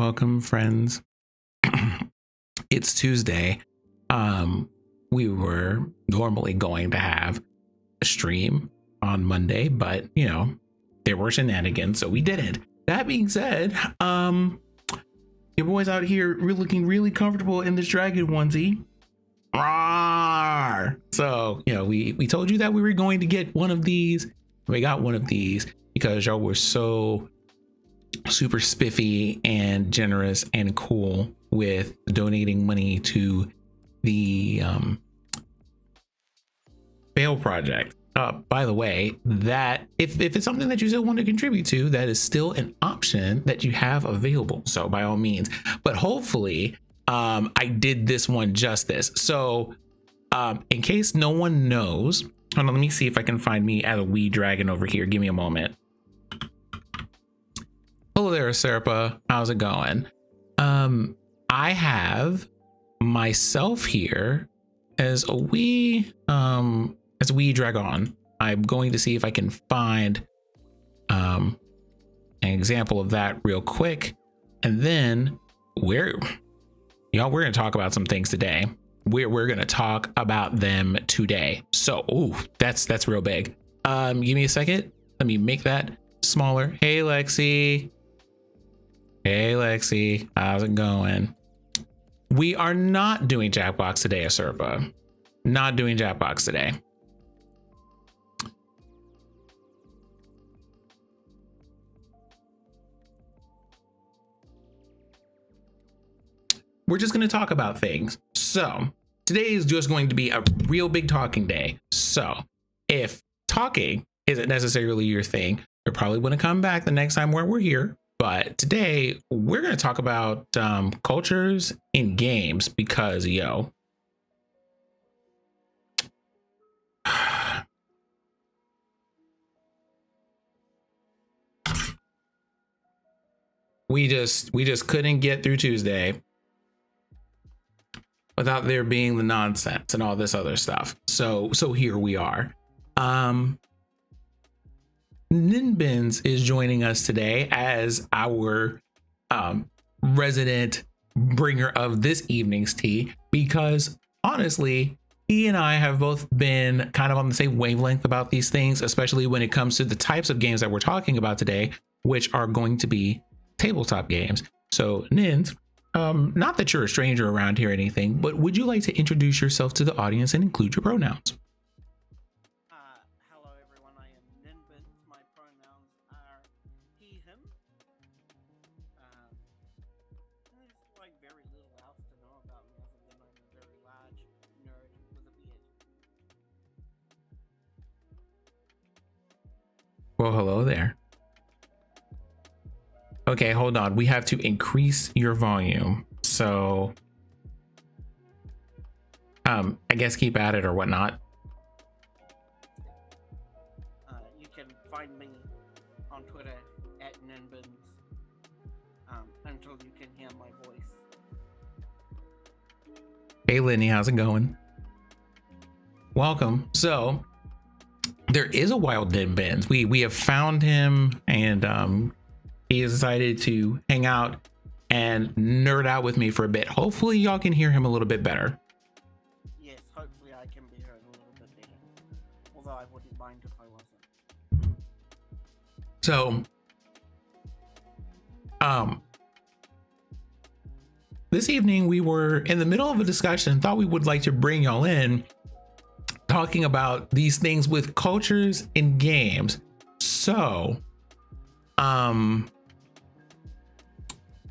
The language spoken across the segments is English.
welcome, friends. It's Tuesday. We were normally going to have a stream on Monday, but there were shenanigans, so we didn't. That being said, your boy's out here looking really comfortable in this dragon onesie. Rawr! So, we told you that we were going to get one of these. We got one of these because y'all were so super spiffy and generous and cool with donating money to the Bail Project. By the way, that if it's something that you still want to contribute to, that is still an option that you have available. So by all means, but hopefully I did this one justice. So in case no one knows, hold on, let me see if I can find me as a wee dragon over here. Give me a moment. Hello there, Serpa. How's it going? I have myself here as a wee dragon. I'm going to see if I can find an example of that real quick, and then we're gonna talk about some things today. We're gonna talk about them today. So that's real big. Give me a second. Let me make that smaller. Hey Lexi, how's it going? We are not doing Jackbox today, Acerba. Not doing Jackbox today. We're just going to talk about things. So today is just going to be a real big talking day. So if talking isn't necessarily your thing, you're probably going to come back the next time we're here. But today we're going to talk about cultures in games because we just couldn't get through Tuesday without there being the nonsense and all this other stuff. So here we are. Ninbinz is joining us today as our resident bringer of this evening's tea, because honestly, he and I have both been kind of on the same wavelength about these things, especially when it comes to the types of games that we're talking about today, which are going to be tabletop games. So Ninz, not that you're a stranger around here or anything, but would you like to introduce yourself to the audience and include your pronouns? Hello everyone, I am Ninbinz. My pronouns are he, him. There's like very little else to know about me other than I'm a very large nerd with a beard. Well, hello there. Okay, hold on. We have to increase your volume. So, I guess keep at it or whatnot. You can find me on Twitter at Ninbinz until you can hear my voice. Hey, Lenny, how's it going? Welcome. So, there is a wild Ninbinz. We have found him, and he has decided to hang out and nerd out with me for a bit. Hopefully y'all can hear him a little bit better. Yes, hopefully I can be heard a little bit better. Although I wouldn't mind if I wasn't. So, this evening we were in the middle of a discussion, thought we would like to bring y'all in, talking about these things with cultures in games. So,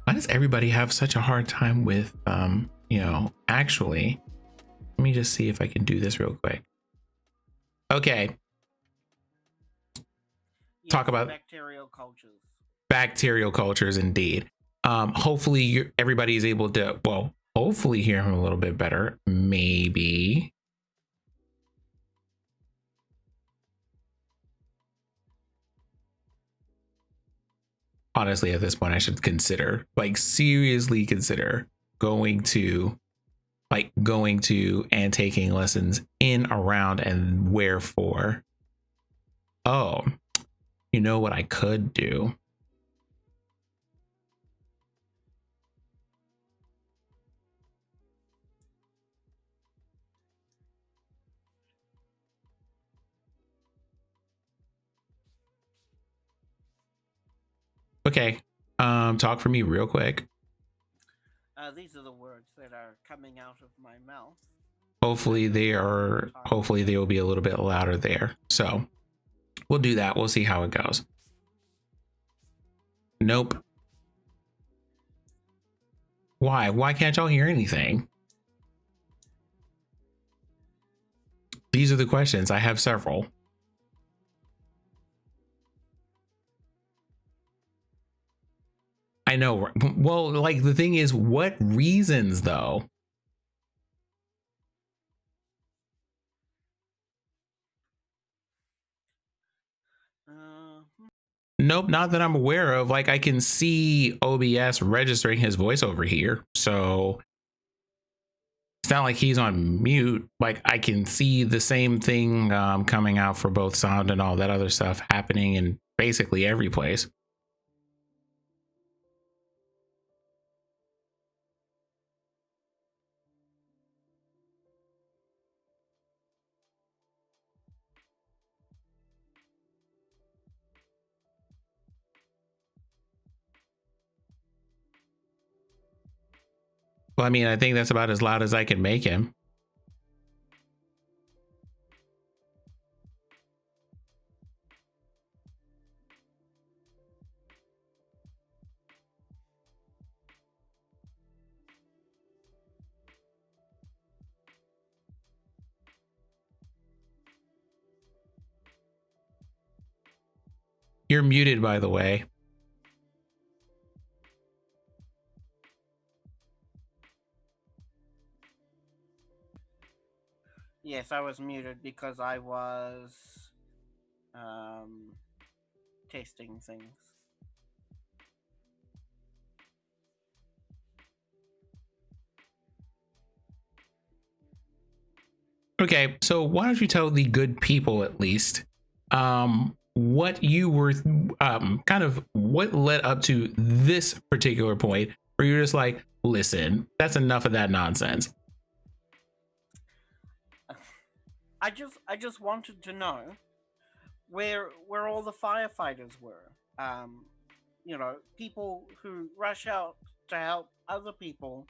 why does everybody have such a hard time with, actually, let me just see if I can do this real quick. Okay. Yes, Talk about bacterial cultures. Bacterial cultures, indeed. Hopefully everybody is able to, hopefully hear him a little bit better. Maybe. Honestly, at this point, I should seriously consider going to and taking lessons in, around, and wherefore. Oh, you know what I could do? Okay. Talk for me real quick. These are the words that are coming out of my mouth. Hopefully they will be a little bit louder there. So we'll do that. We'll see how it goes. Nope. Why? Why can't y'all hear anything? These are the questions. I have several. I know. Well, like the thing is, what reasons though? Nope, not that I'm aware of. Like I can see OBS registering his voice over here. So it's not like he's on mute. Like I can see the same thing coming out for both sound and all that other stuff happening in basically every place. Well, I mean, I think that's about as loud as I can make him. You're muted, by the way. Yes, I was muted because I was testing things. Okay, so why don't you tell the good people at least what you were kind of what led up to this particular point where you're just like, listen, that's enough of that nonsense. I just wanted to know where all the firefighters were. You know, people who rush out to help other people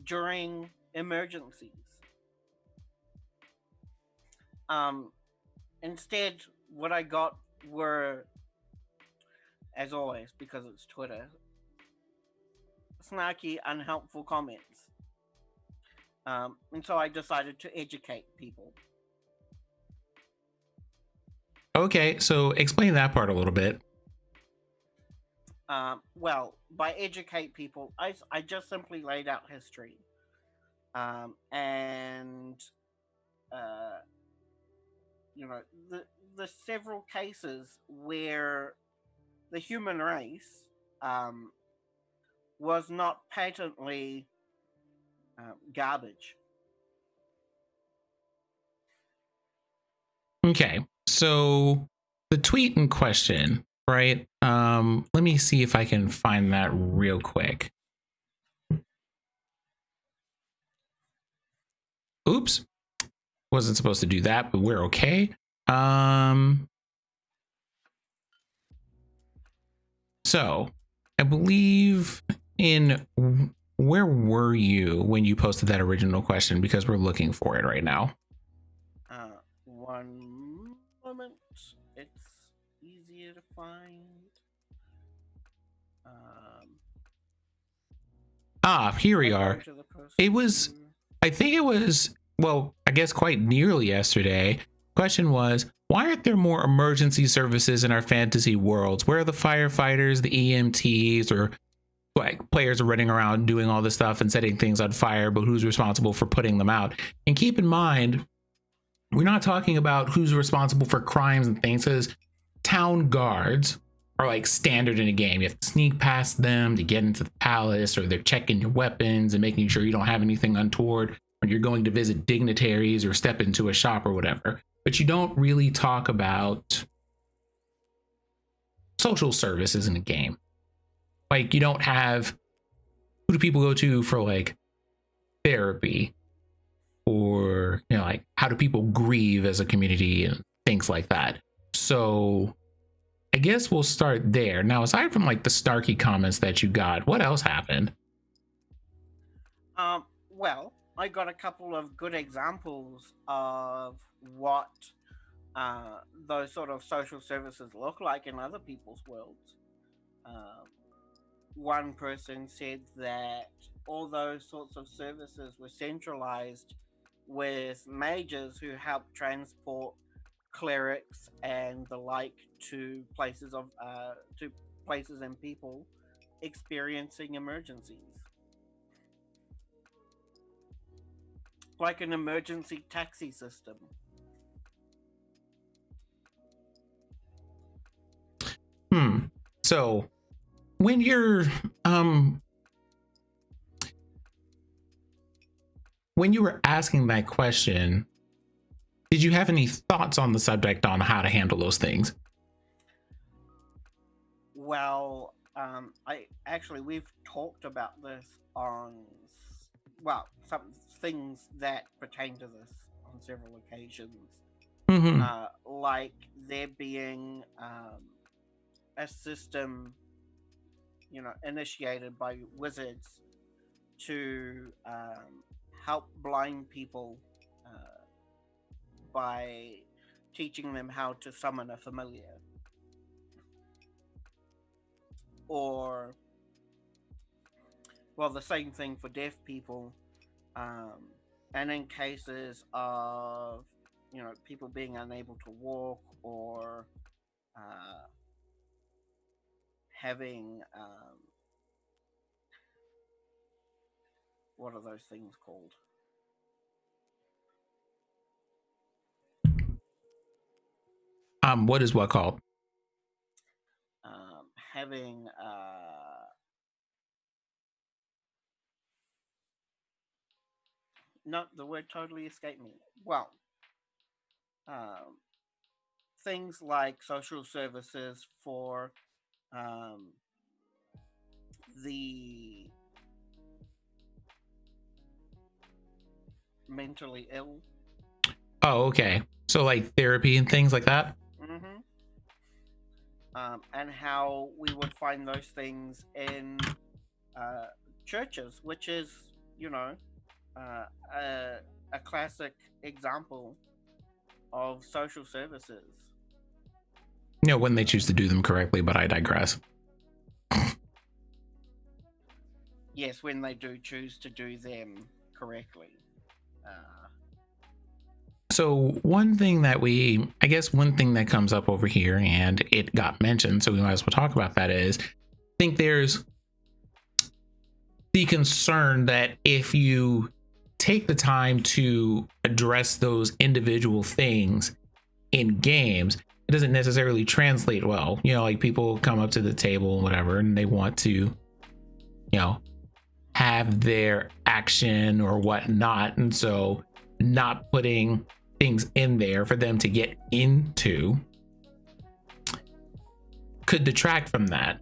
during emergencies. Instead, what I got were, as always, because it's Twitter, snarky, unhelpful comments. And so I decided to educate people. Okay, so explain that part a little bit. Well, by educate people, I just simply laid out history. And you know, the several cases where the human race was not patently garbage. Okay, so the tweet in question, right? Let me see if I can find that real quick. Oops, wasn't supposed to do that, but we're okay. So I believe in, where were you when you posted that original question? Because we're looking for it right now. One moment, it's easier to find. Here we are. It was, I think it was, well, I guess quite nearly yesterday. Question was, why aren't there more emergency services in our fantasy worlds? Where are the firefighters, the EMTs, or like players are running around doing all this stuff and setting things on fire, but who's responsible for putting them out? And keep in mind, we're not talking about who's responsible for crimes and things, because town guards are like standard in a game. You have to sneak past them to get into the palace, or they're checking your weapons and making sure you don't have anything untoward when you're going to visit dignitaries or step into a shop or whatever. But you don't really talk about social services in a game. Like, you don't have, who do people go to for like therapy, or, you know, like how do people grieve as a community and things like that. So I guess we'll start there. Now, aside from like the Starkey comments that you got, what else happened? Well, I got a couple of good examples of what those sort of social services look like in other people's worlds. Um, One person said that all those sorts of services were centralized with mages who help transport clerics and the like to places and people experiencing emergencies, like an emergency taxi system. So when you're when you were asking that question, did you have any thoughts on the subject on how to handle those things? Well, I actually we've talked about this on some things that pertain to this on several occasions, Mm-hmm. like there being a system, initiated by wizards to help blind people by teaching them how to summon a familiar, or well, the same thing for deaf people, um, and in cases of people being unable to walk or uh, having what are those things called? What is what called? Having no, the word totally escaped me. Well, um, things like social services for um, the mentally ill. Oh, okay. So like therapy and things like that. Mm-hmm. And how we would find those things in uh, churches, which is, you know, uh, a, a classic example of social services. When they choose to do them correctly, but I digress. Yes, when they do choose to do them correctly. Uh, So one thing that comes up over here, and it got mentioned, so we might as well talk about that, is I think there's the concern that if you take the time to address those individual things in games, it doesn't necessarily translate well. Like people come up to the table and whatever, and they want to, have their action or whatnot. And so not putting things in there for them to get into could detract from that.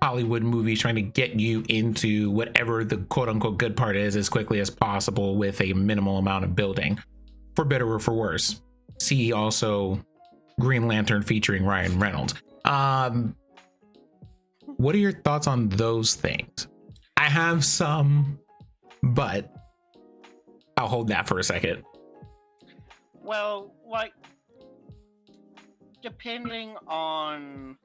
Hollywood movies trying to get you into whatever the quote unquote good part is as quickly as possible with a minimal amount of building, for better or for worse. See also Green Lantern featuring Ryan Reynolds. What are your thoughts on those things? I have some, but I'll hold that for a second. well, like, depending on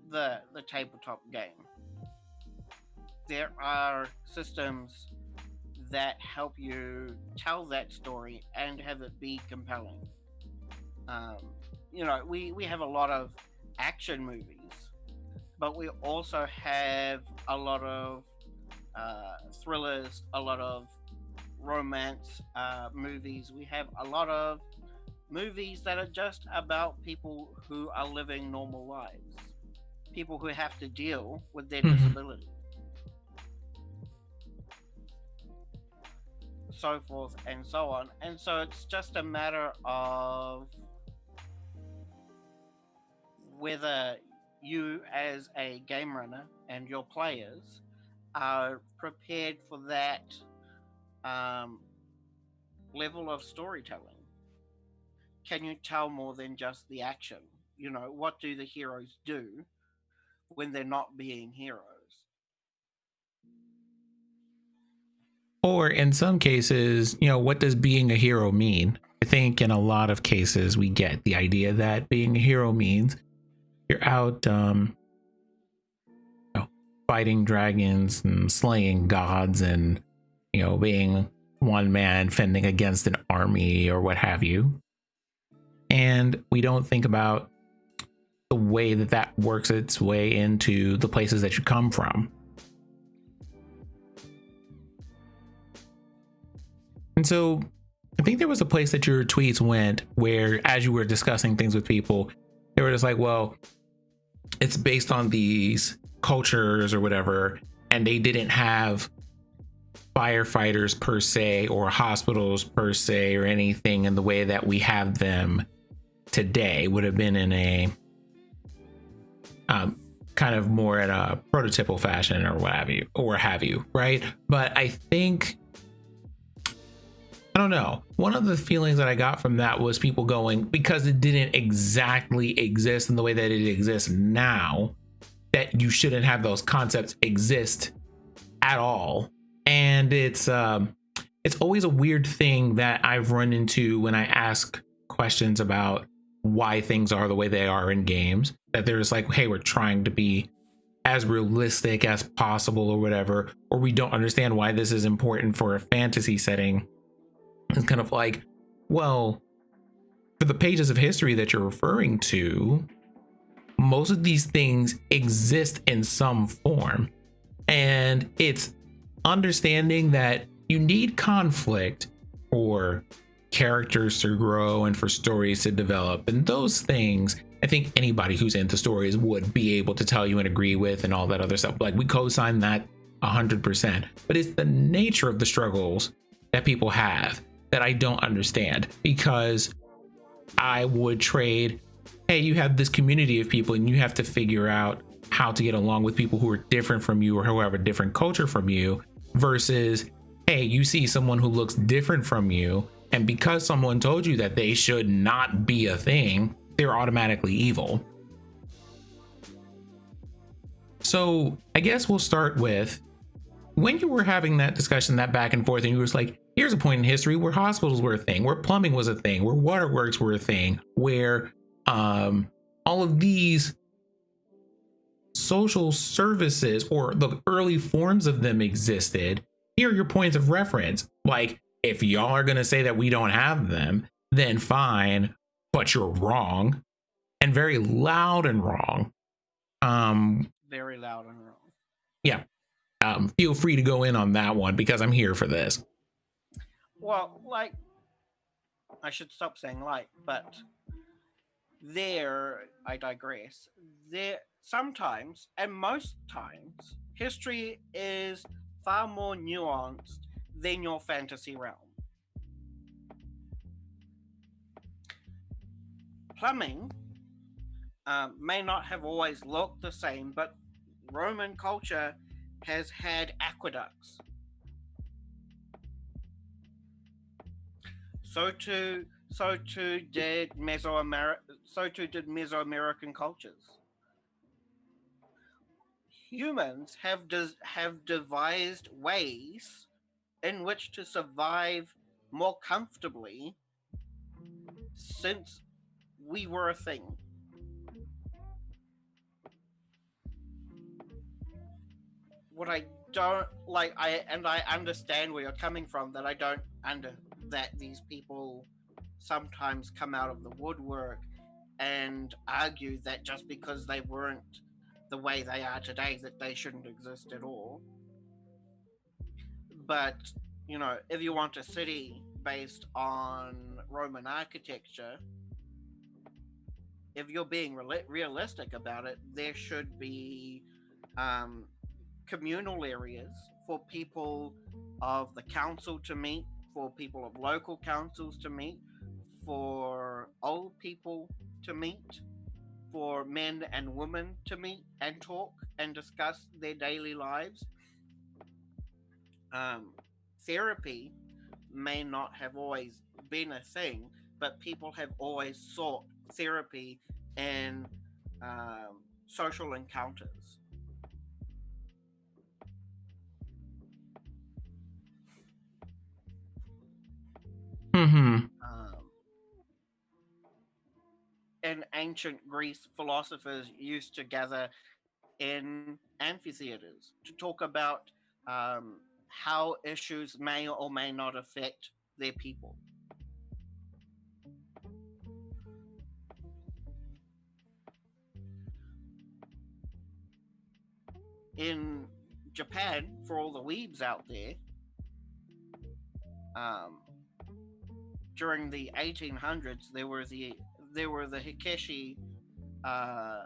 the tabletop game, there are systems that help you tell that story and have it be compelling. Um, we have a lot of action movies, but we also have a lot of thrillers, a lot of romance movies. We have a lot of movies that are just about people who are living normal lives, people who have to deal with their disability, so forth and so on. And so it's just a matter of whether you, as a game runner, and your players are prepared for that level of storytelling. can you tell more than just the action? You know, what do the heroes do when they're not being heroes? Or in some cases, what does being a hero mean? I think in a lot of cases we get the idea that being a hero means you're out fighting dragons and slaying gods and being one man fending against an army or what have you. And we don't think about the way that works its way into the places that you come from. And so I think there was a place that your tweets went where, as you were discussing things with people, they were just like, well, it's based on these cultures or whatever, and they didn't have firefighters per se or hospitals per se or anything in the way that we have them today. Would have been in a kind of more at a prototypal fashion or what have you, right? But I think, I don't know, one of the feelings that I got from that was people going, because it didn't exactly exist in the way that it exists now, that you shouldn't have those concepts exist at all. And it's always a weird thing that I've run into when I ask questions about why things are the way they are in games, that there's like, hey, we're trying to be as realistic as possible or whatever, or we don't understand why this is important for a fantasy setting. It's kind of like, well, for the pages of history that you're referring to, most of these things exist in some form. And it's understanding that you need conflict for characters to grow and for stories to develop. And those things, I think anybody who's into stories would be able to tell you and agree with and all that other stuff. Like, we co-sign that 100%. But it's the nature of the struggles that people have that I don't understand, because I would trade, hey, you have this community of people and you have to figure out how to get along with people who are different from you or who have a different culture from you, versus, hey, you see someone who looks different from you, and because someone told you that they should not be a thing, they're automatically evil. So I guess we'll start with, when you were having that discussion, that back and forth, and you were just like, here's a point in history where hospitals were a thing, where plumbing was a thing, where waterworks were a thing, where all of these social services or the early forms of them existed. Here are your points of reference. Like, if y'all are going to say that we don't have them, then fine, but you're wrong, and very loud and wrong. Very loud and wrong. Yeah. Feel free to go in on that one, because I'm here for this. Well, like, I should stop saying like, but I digress. There, sometimes, and most times, history is far more nuanced than your fantasy realm. Plumbing may not have always looked the same, but Roman culture has had aqueducts. So too did Mesoamerican cultures. Humans have devised ways in which to survive more comfortably since we were a thing. What I don't like, I understand where you're coming from, that I don't under that these people sometimes come out of the woodwork and argue that just because they weren't the way they are today, that they shouldn't exist at all. But, you know, if you want a city based on Roman architecture, if you're being realistic about it, there should be communal areas for people of the council to meet, for people of local councils to meet, for old people to meet, for men and women to meet and talk and discuss their daily lives. Therapy may not have always been a thing, but people have always sought therapy and social encounters. Mm-hmm. Um, in ancient Greece, philosophers used to gather in amphitheaters to talk about how issues may or may not affect their people. In Japan, for all the weebs out there, um, during the 1800s, there were the Hikeshi, uh,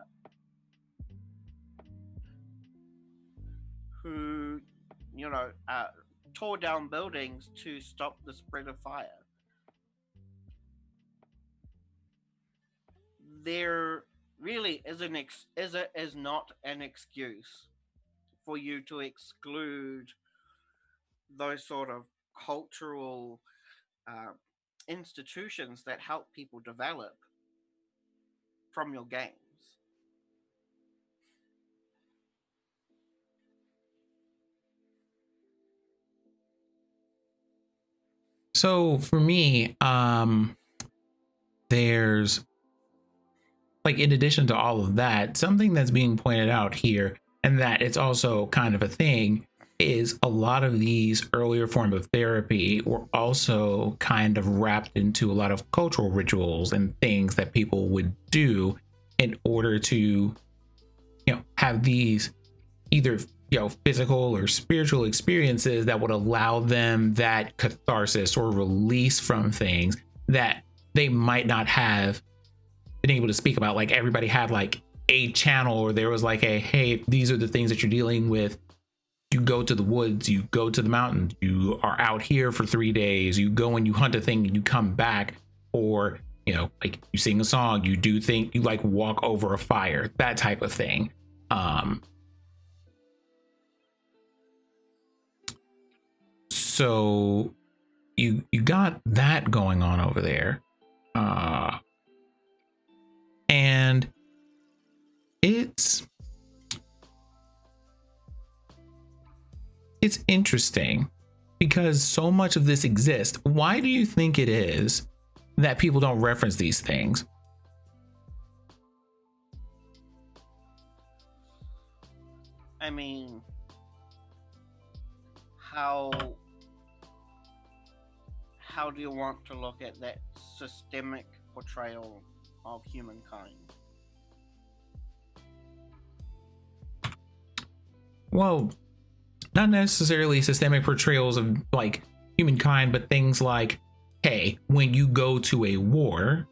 who, you know, tore down buildings to stop the spread of fire. There really is not an excuse for you to exclude those sort of cultural uh, institutions that help people develop from your games. So for me, there's like, in addition to all of that, something that's being pointed out here, and that it's also kind of a thing, is a lot of these earlier form of therapy were also kind of wrapped into a lot of cultural rituals and things that people would do in order to, have these either, physical or spiritual experiences that would allow them that catharsis or release from things that they might not have been able to speak about. Like, everybody had like a channel, or there was like a, hey, these are the things that you're dealing with. You go to the woods, you go to the mountains, you are out here for 3 days, you go and you hunt a thing and you come back. Or, like, you sing a song, you do think, you like walk over a fire, that type of thing. So you got that going on over there. And it's interesting because so much of this exists. Why do you think it is that people don't reference these things? I mean, how how do you want to look at that systemic portrayal of humankind? Well, not necessarily systemic portrayals of like humankind, but things like, hey, when you go to a war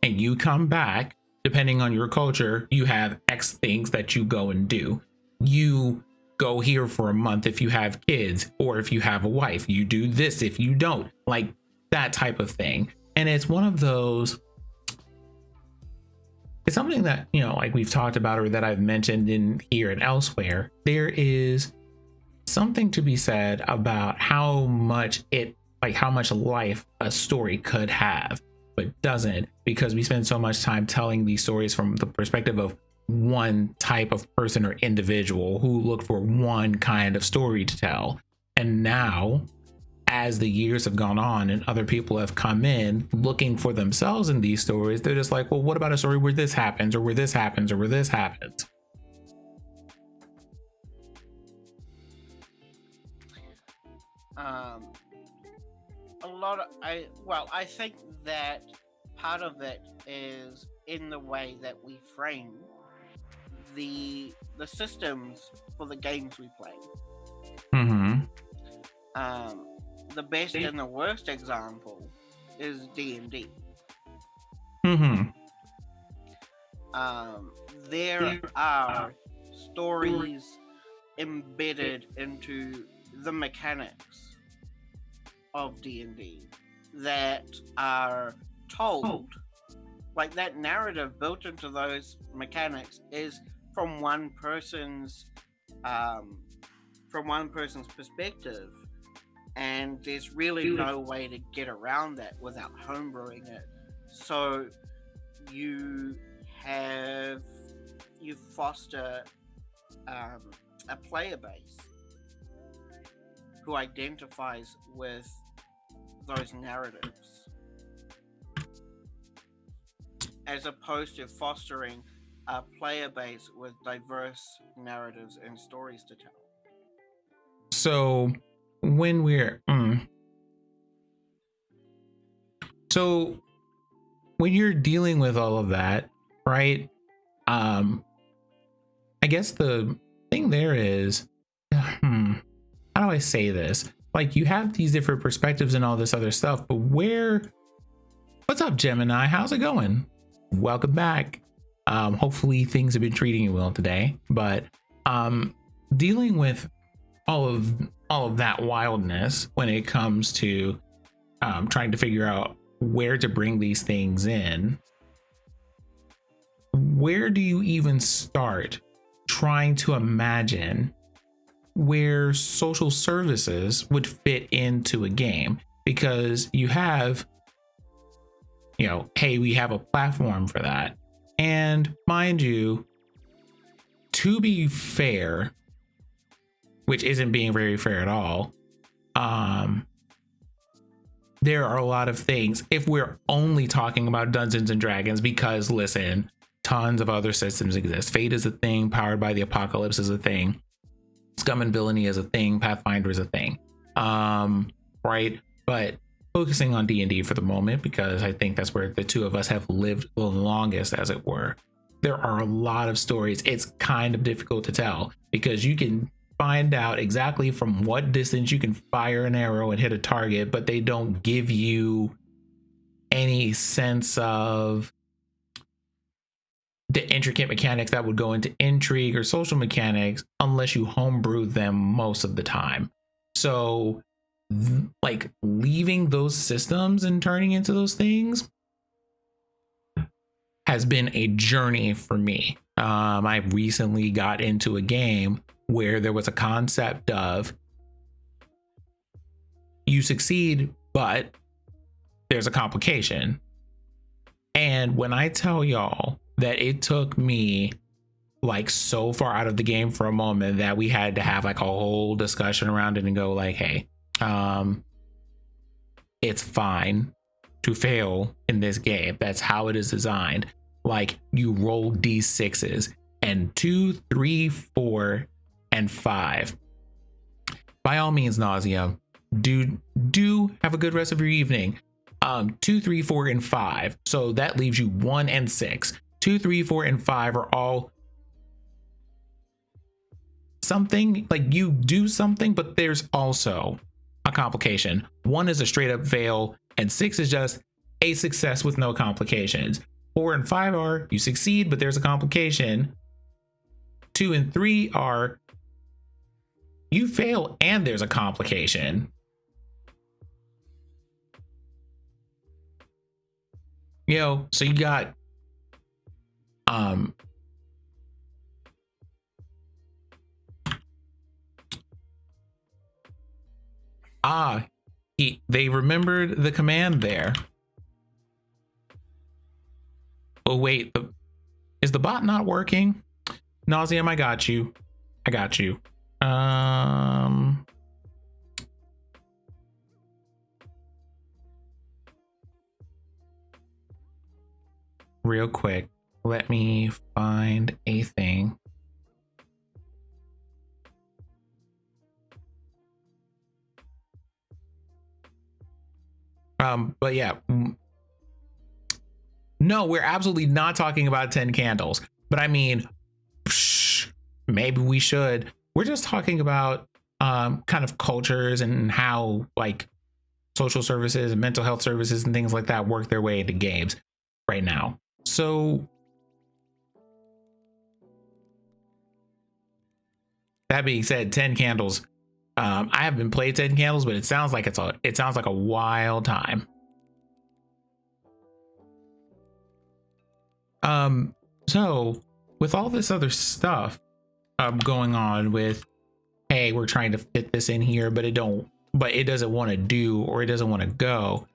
and you come back, depending on your culture, you have X things that you go and do. You go here for a month if you have kids, or if you have a wife, you do this if you don't, like that type of thing. And it's one of those, it's something that, like we've talked about, or that I've mentioned in here and elsewhere. There is something to be said about how much life a story could have, but doesn't, because we spend so much time telling these stories from the perspective of one type of person or individual who look for one kind of story to tell. And now, as the years have gone on and other people have come in looking for themselves in these stories, they're just like, well, what about a story where this happens, or where this happens, or where this happens? A lot of I think that part of it is in the way that we frame the systems for the games we play. Mm-hmm. The best and the worst example is D&D. Mm-hmm. There are stories embedded into the mechanics of D&D that are told, like that narrative built into those mechanics is from one person's perspective, and there's really no way to get around that without homebrewing it So you have you foster a player base who identifies with those narratives, as opposed to fostering a player base with diverse narratives and stories to tell. So when we're so when you're dealing with all of that, right? I guess the thing there is, how do I say this? Like, you have these different perspectives and all this other stuff, but what's up, Gemini? How's it going? Welcome back. Hopefully things have been treating you well today, but dealing with all of that wildness when it comes to trying to figure out where to bring these things in, where do you even start trying to imagine where social services would fit into a game? Because you have, hey, we have a platform for that. And mind you, to be fair, which isn't being very fair at all, there are a lot of things, if we're only talking about Dungeons and Dragons, because listen, tons of other systems exist. Fate is a thing, Powered by the Apocalypse is a thing, Scum and Villainy is a thing, Pathfinder is a thing, right? But focusing on D&D for the moment, because I think that's where the two of us have lived the longest, as it were, there are a lot of stories. It's kind of difficult to tell because you can find out exactly from what distance you can fire an arrow and hit a target, but they don't give you any sense of the intricate mechanics that would go into intrigue or social mechanics unless you homebrew them most of the time. So like leaving those systems and turning into those things has been a journey for me. I recently got into a game where there was a concept of you succeed, but there's a complication. And when I tell y'all that it took me like so far out of the game for a moment that we had to have like a whole discussion around it and go like, hey, it's fine to fail in this game. That's how it is designed. Like, you roll D6s and 2, 3, 4, and 5. By all means, Nausea, do have a good rest of your evening. 2, 3, 4, and 5. So that leaves you 1 and 6. 2, 3, 4, and 5 are all something, like you do something, but there's also a complication. 1 is a straight up fail, and 6 is just a success with no complications. 4 and 5 are you succeed, but there's a complication. 2 and 3 are you fail and there's a complication. So you got they remembered the command there. Oh wait, is the bot not working? Nauseum, I got you. Real quick, let me find a thing. But yeah, no, we're absolutely not talking about 10 candles, but I mean, maybe we should. We're just talking about kind of cultures and how like social services and mental health services and things like that work their way into games right now. So that being said, 10 candles. I haven't played 10 candles, but it sounds like it sounds like a wild time. So with all this other stuff going on with, hey, we're trying to fit this in here, but it doesn't want to do, or it doesn't want to go.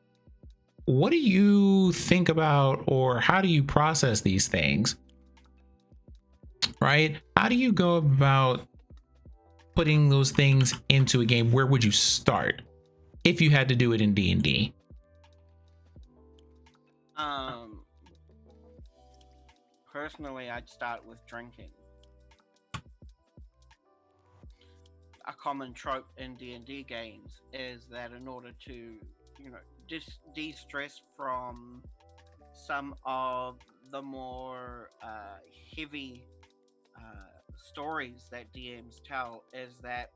what do you think about, or how do you process these things? Right? How do you go about putting those things into a game? Where would you start if you had to do it in D&D? Personally, I'd start with drinking. A common trope in D&D games is that in order to, de-stress from some of the more heavy stories that DMs tell, is that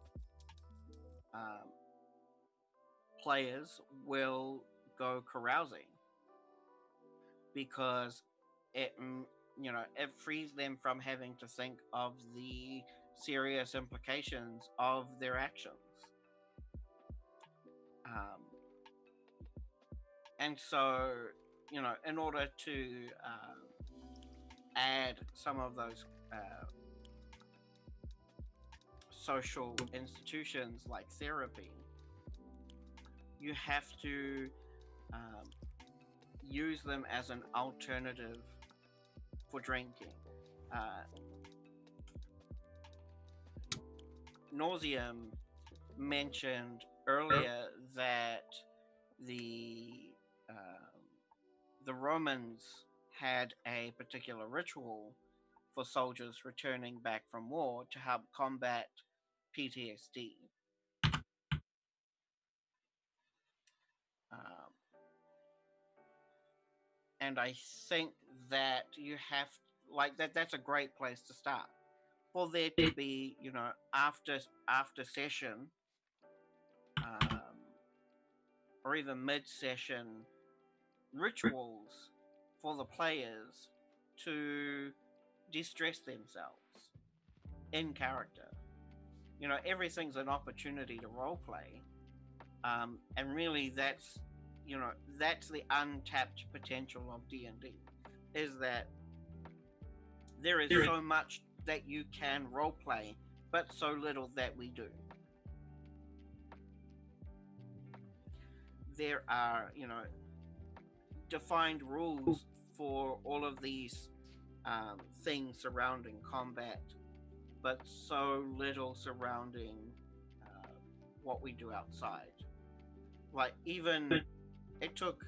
players will go carousing because it it frees them from having to think of the serious implications of their actions. And so, in order to add some of those social institutions like therapy, you have to use them as an alternative for drinking. Nauseum mentioned earlier that the Romans had a particular ritual for soldiers returning back from war to help combat PTSD. And I think that you have that's a great place to start. For there to be, after session, or even mid session rituals for the players to de-stress themselves in character. Everything's an opportunity to role play, and really that's the untapped potential of D&D, is that there is so much that you can role play, but so little that we do. There are, defined rules for all of these things surrounding combat, but so little surrounding what we do outside. Like, even it took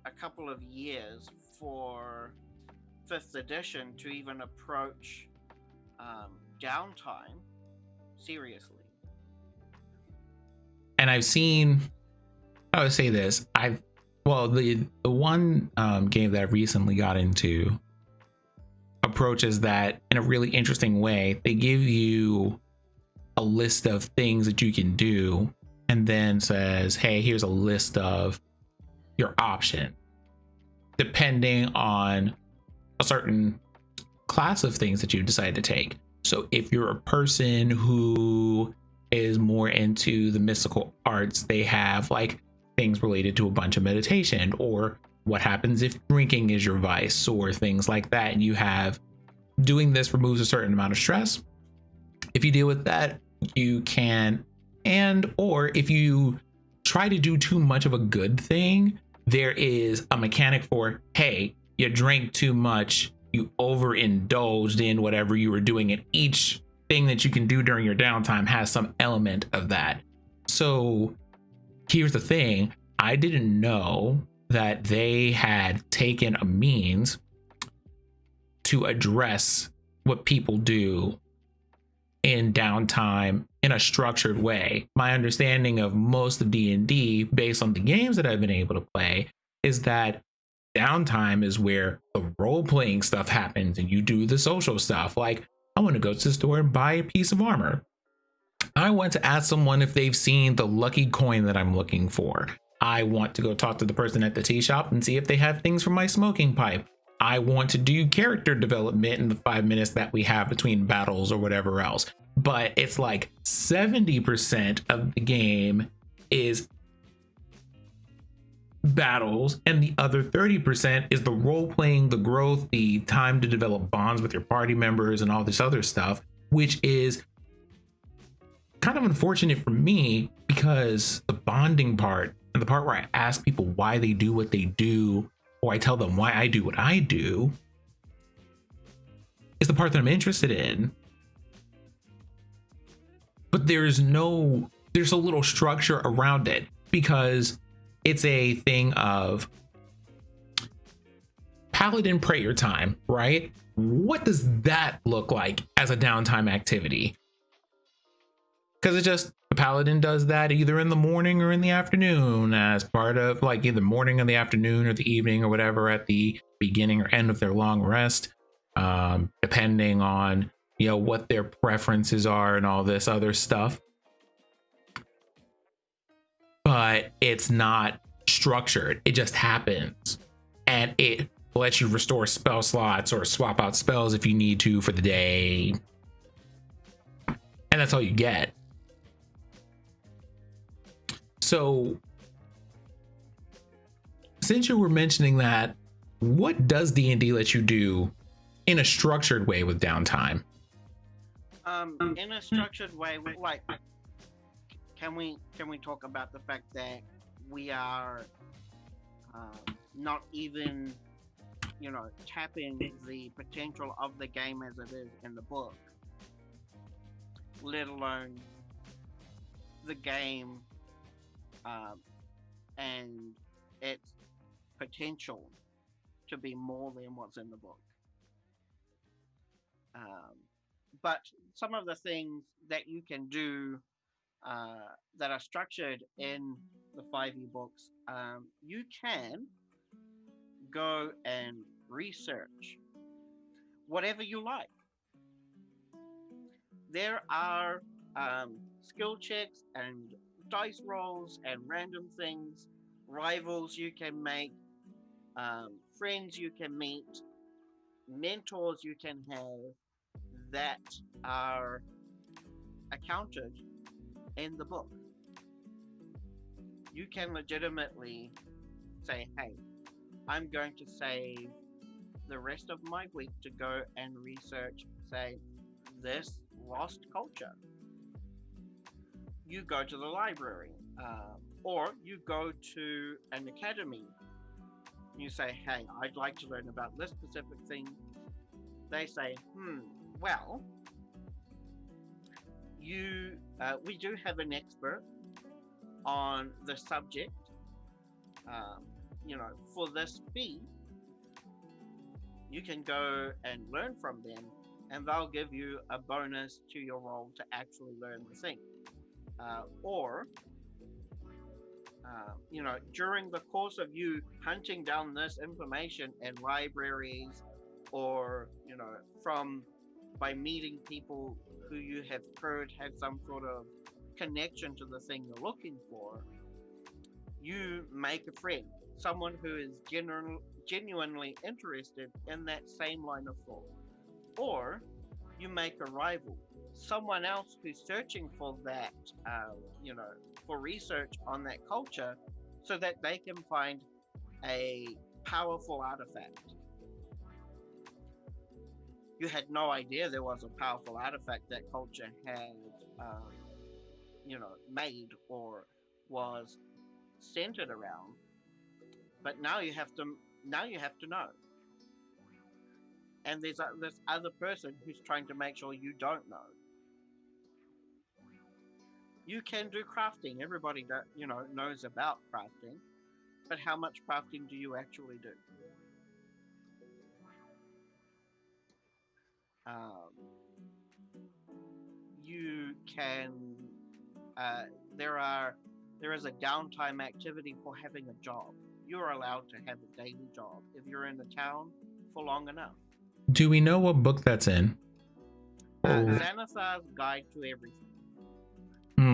a couple of years for 5th edition to even approach downtime seriously. And I've seen, I would say this, the one game that I recently got into approaches that in a really interesting way. They give you a list of things that you can do and then says, hey, here's a list of your option depending on a certain class of things that you decide to take. So if you're a person who is more into the mystical arts, they have like things related to a bunch of meditation, or what happens if drinking is your vice, or things like that. And you have doing this removes a certain amount of stress. If you deal with that, you can, or if you try to do too much of a good thing, there is a mechanic for, hey, you drank too much, you overindulged in whatever you were doing, and each thing that you can do during your downtime has some element of that. So here's the thing, I didn't know that they had taken a means to address what people do in downtime in a structured way. My understanding of most of D&D, based on the games that I've been able to play, is that downtime is where the role-playing stuff happens and you do the social stuff. Like, I want to go to the store and buy a piece of armor. I want to ask someone if they've seen the lucky coin that I'm looking for. I want to go talk to the person at the tea shop and see if they have things for my smoking pipe. I want to do character development in the 5 minutes that we have between battles or whatever else. But it's like 70% of the game is battles, and the other 30% is the role playing, the growth, the time to develop bonds with your party members, and all this other stuff, which is kind of unfortunate for me because the bonding part and the part where I ask people why they do what they do, or I tell them why I do what I do, is the part that I'm interested in. But there's a little structure around it, because it's a thing of paladin prayer time, right? What does that look like as a downtime activity? Because it's just, the paladin does that either in the morning or in the afternoon, as part of like either morning or the afternoon or the evening or whatever, at the beginning or end of their long rest, depending on, you know, what their preferences are and all this other stuff. But it's not structured. It just happens, and it lets you restore spell slots or swap out spells if you need to for the day, and that's all you get. So since you were mentioning that, what does D&D let you do in a structured way with downtime? In a structured way, like, can we talk about the fact that we are not even, you know, tapping the potential of the game as it is in the book, let alone the game and its potential to be more than what's in the book. But some of the things that you can do that are structured in the 5e books, you can go and research whatever you like. There are skill checks and dice rolls and random things, rivals you can make, friends you can meet, mentors you can have that are accounted in the book. You can legitimately say, hey, I'm going to save the rest of my week to go and research, say, this lost culture. You go to the library, or you go to an academy. You say, hey, I'd like to learn about this specific thing. They say, well, we do have an expert on the subject, you know, for this fee. You can go and learn from them, and they'll give you a bonus to your roll to actually learn the thing. Or, you know, during the course of you hunting down this information in libraries, or, you know, by meeting people who you have heard have some sort of connection to the thing you're looking for, you make a friend, someone who is genuinely interested in that same line of thought. Or you make a rival, someone else who's searching for that, you know, for research on that culture, so that they can find a powerful artifact. You had no idea there was a powerful artifact that culture had, you know, made or was centered around. But now you have to know. And there's this other person who's trying to make sure you don't know. You can do crafting. Everybody that, you know, knows about crafting, but how much crafting do you actually do? You can. There is a downtime activity for having a job. You're allowed to have a daily job if you're in the town for long enough. Do we know what book that's in? Xanathar's Guide to Everything.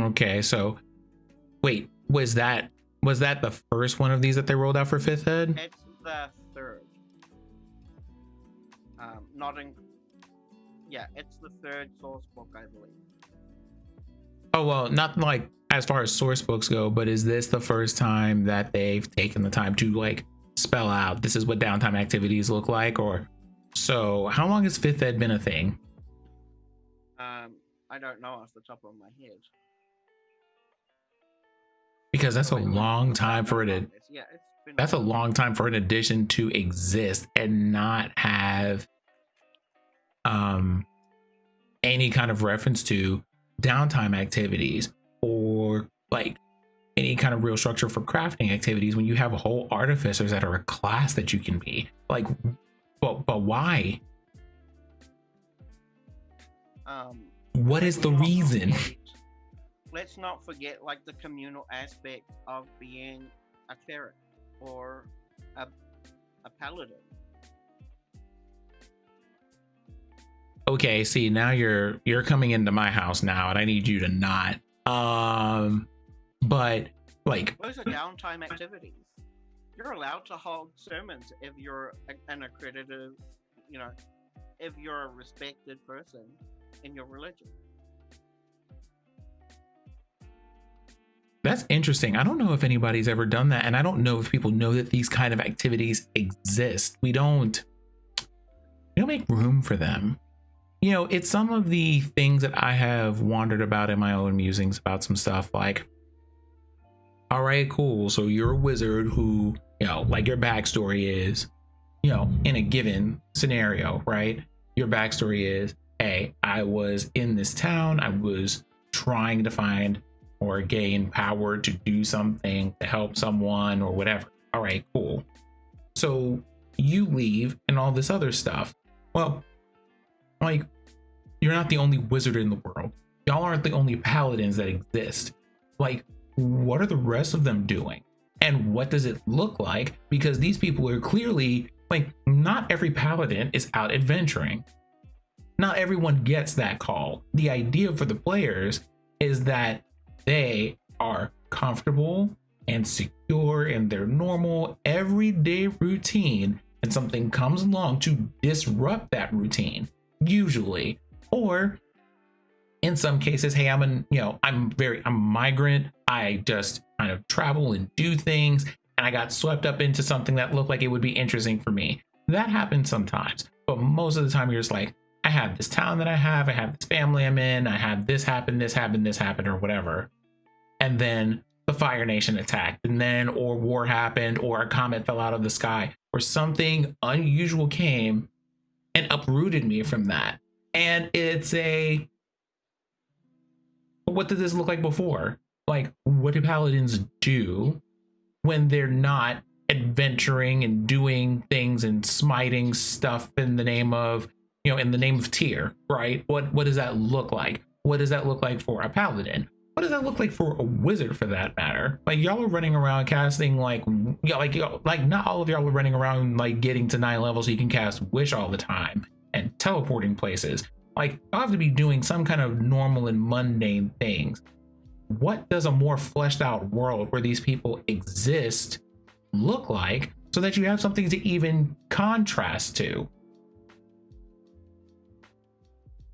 Okay, so wait, was that the first one of these that they rolled out for 5th Ed? It's the third. It's the third source book, I believe. Oh, well, not like as far as source books go, but is this the first time that they've taken the time to like spell out this is what downtime activities look like? Or so how long has 5th Ed been a thing? I don't know off the top of my head. because that's a Wait, long time for it. Yeah, it's been. That's a long time for an addition to exist and not have any kind of reference to downtime activities or like any kind of real structure for crafting activities when you have whole artificers that are a class that you can be like. But why? What is the reason? Let's not forget like the communal aspect of being a cleric or a paladin. Okay, see, now you're coming into my house now, and I need you to not. But like, those are downtime activities. You're allowed to hold sermons if you're an accredited, if you're a respected person in your religion. That's interesting. I don't know if anybody's ever done that, and I don't know if people know that these kind of activities exist. We don't make room for them. It's some of the things that I have wandered about in my own musings about some stuff like, all right, cool. So you're a wizard who, like your backstory is, in a given scenario, right? Your backstory is, hey, I was in this town. I was trying to find or gain power to do something to help someone or whatever. All right, cool. So you leave and all this other stuff. Well, like, you're not the only wizard in the world. Y'all aren't the only paladins that exist. Like, what are the rest of them doing? And what does it look like? Because these people are clearly, like, not every paladin is out adventuring. Not everyone gets that call. The idea for the players is that they are comfortable and secure in their normal everyday routine, and something comes along to disrupt that routine, usually. Or in some cases, hey, I'm a migrant. I just kind of travel and do things, and I got swept up into something that looked like it would be interesting for me. That happens sometimes, but most of the time you're just like, I have this town that I have this family I'm in, I have this happened, or whatever. And then the Fire Nation attacked, and then, or war happened, or a comet fell out of the sky, or something unusual came and uprooted me from that. And it's what did this look like before? Like, what do paladins do when they're not adventuring and doing things and smiting stuff in the name of, in the name of tier, right? What does that look like? What does that look like for a paladin? What does that look like for a wizard, for that matter? Like, y'all are running around casting like not all of y'all are running around like getting to 9 levels so you can cast Wish all the time and teleporting places. Like, y'all have to be doing some kind of normal and mundane things. What does a more fleshed out world where these people exist look like, so that you have something to even contrast to?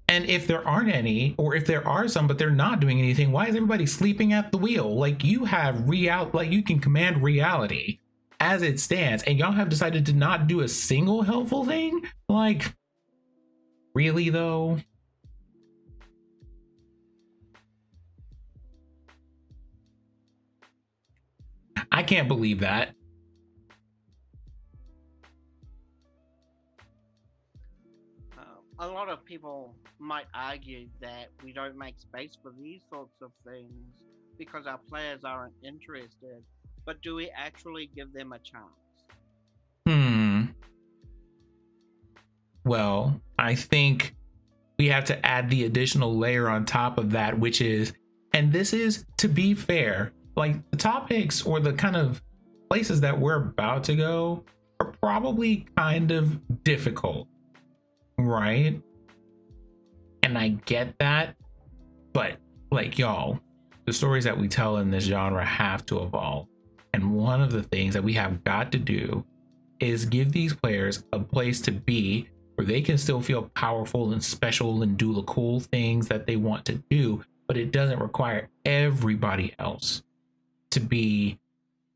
And if there aren't any, or if there are some but they're not doing anything, why is everybody sleeping at the wheel? Like, you have you can command reality as it stands, and y'all have decided to not do a single helpful thing? Like, really though? I can't believe that. A lot of people might argue that we don't make space for these sorts of things because our players aren't interested, but do we actually give them a chance? Well, I think we have to add the additional layer on top of that, which is, and this is, to be fair, like, the topics or the kind of places that we're about to go are probably kind of difficult, right? And I get that, but like, y'all, the stories that we tell in this genre have to evolve. And one of the things that we have got to do is give these players a place to be where they can still feel powerful and special and do the cool things that they want to do, but it doesn't require everybody else to be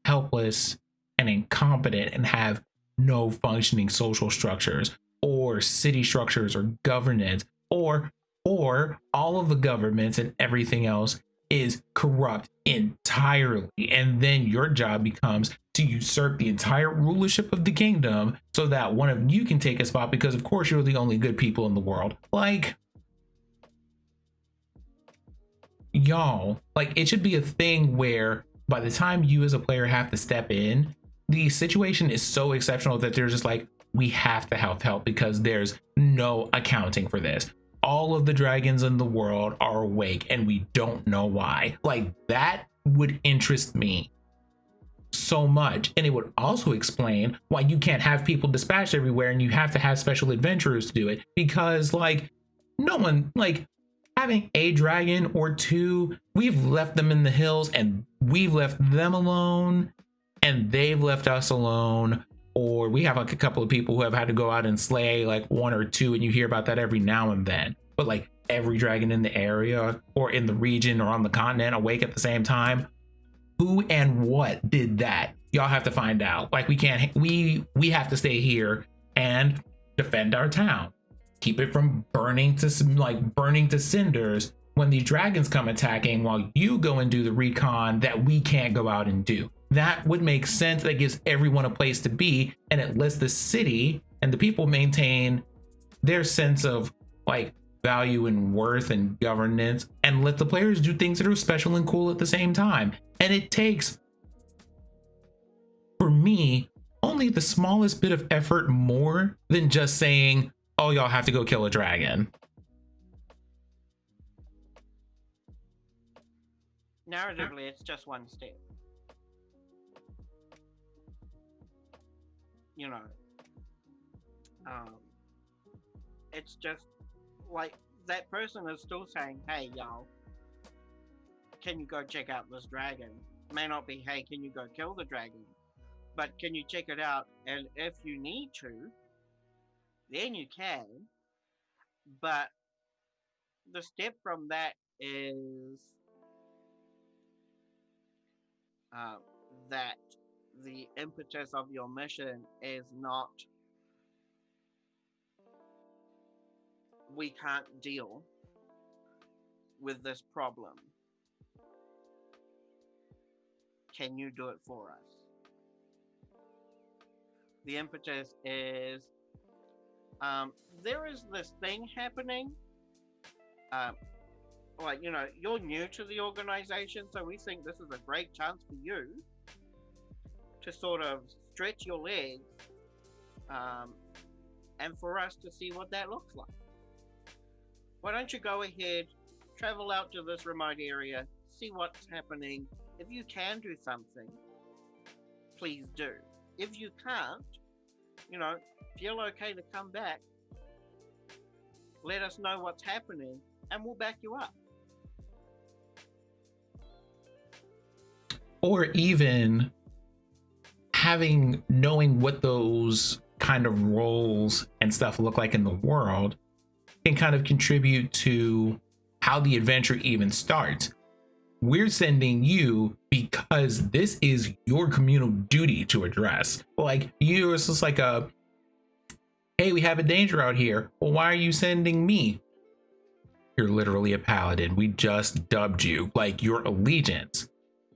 helpless and incompetent and have no functioning social structures or city structures or governance, or all of the governments and everything else is corrupt entirely. And then your job becomes to usurp the entire rulership of the kingdom so that one of you can take a spot because, of course, you're the only good people in the world. Like, y'all, like, it should be a thing where by the time you as a player have to step in, the situation is so exceptional that they're just like, we have to have help because there's no accounting for this. All of the dragons in the world are awake and we don't know why. Like, that would interest me so much. And it would also explain why you can't have people dispatched everywhere and you have to have special adventurers to do it, because like no one, like, having a dragon or two, we've left them in the hills and we've left them alone and they've left us alone. Or we have like a couple of people who have had to go out and slay like one or two, and you hear about that every now and then. But like every dragon in the area or in the region or on the continent awake at the same time, who and what did that? Y'all have to find out. Like, we can't, we have to stay here and defend our town, keep it from burning to cinders when the dragons come attacking, while you go and do the recon that we can't go out and do. That would make sense. That gives everyone a place to be, and it lets the city and the people maintain their sense of like value and worth and governance, and let the players do things that are special and cool at the same time. And it takes, for me, only the smallest bit of effort more than just saying, oh, y'all have to go kill a dragon. Narratively, it's just one step. You know, it's just like that person is still saying, hey, y'all, can you go check out this dragon? May not be, hey, can you go kill the dragon? But can you check it out? And if you need to, then you can. But the step from that is that the impetus of your mission is not, we can't deal with this problem. Can you do it for us? The impetus is, there is this thing happening. Like, you know, you're new to the organization, so we think this is a great chance for you to sort of stretch your legs, and for us to see what that looks like. Why don't you go ahead, travel out to this remote area, see what's happening. If you can do something, please do. If you can't, you know, feel okay to come back, let us know what's happening, and we'll back you up. Or even knowing what those kind of roles and stuff look like in the world can kind of contribute to how the adventure even starts. We're sending you because this is your communal duty to address. Like, you, it's just like hey, we have a danger out here. Well, why are you sending me? You're literally a paladin. We just dubbed you. Like, your allegiance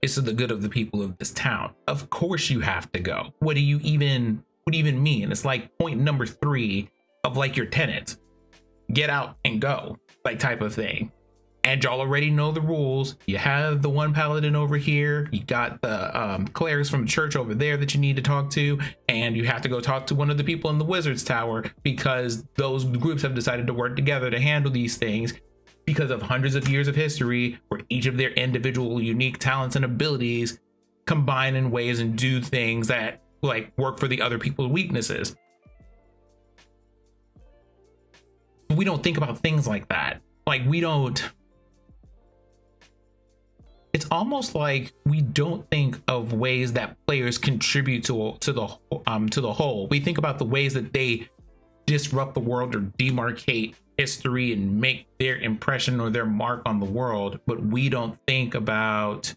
is to the good of the people of this town. Of course you have to go. What do you even mean? It's like point number 3 of like your tenets. Get out and go, like, type of thing. And y'all already know the rules. You have the one paladin over here. You got the clerics from the church over there that you need to talk to. And you have to go talk to one of the people in the wizard's tower, because those groups have decided to work together to handle these things because of hundreds of years of history where each of their individual unique talents and abilities combine in ways and do things that like work for the other people's weaknesses. We don't think about things like that. Like, we don't. It's almost like we don't think of ways that players contribute to the whole. We think about the ways that they disrupt the world or demarcate history and make their impression or their mark on the world, but we don't think about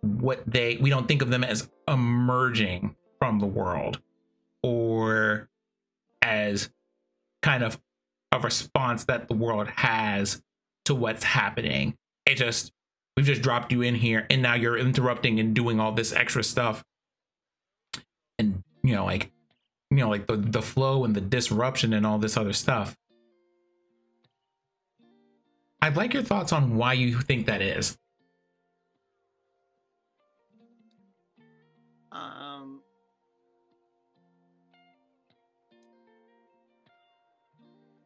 we don't think of them as emerging from the world or as kind of a response that the world has to what's happening. we've just dropped you in here and now you're interrupting and doing all this extra stuff. And like the flow and the disruption and all this other stuff. I'd like your thoughts on why you think that is.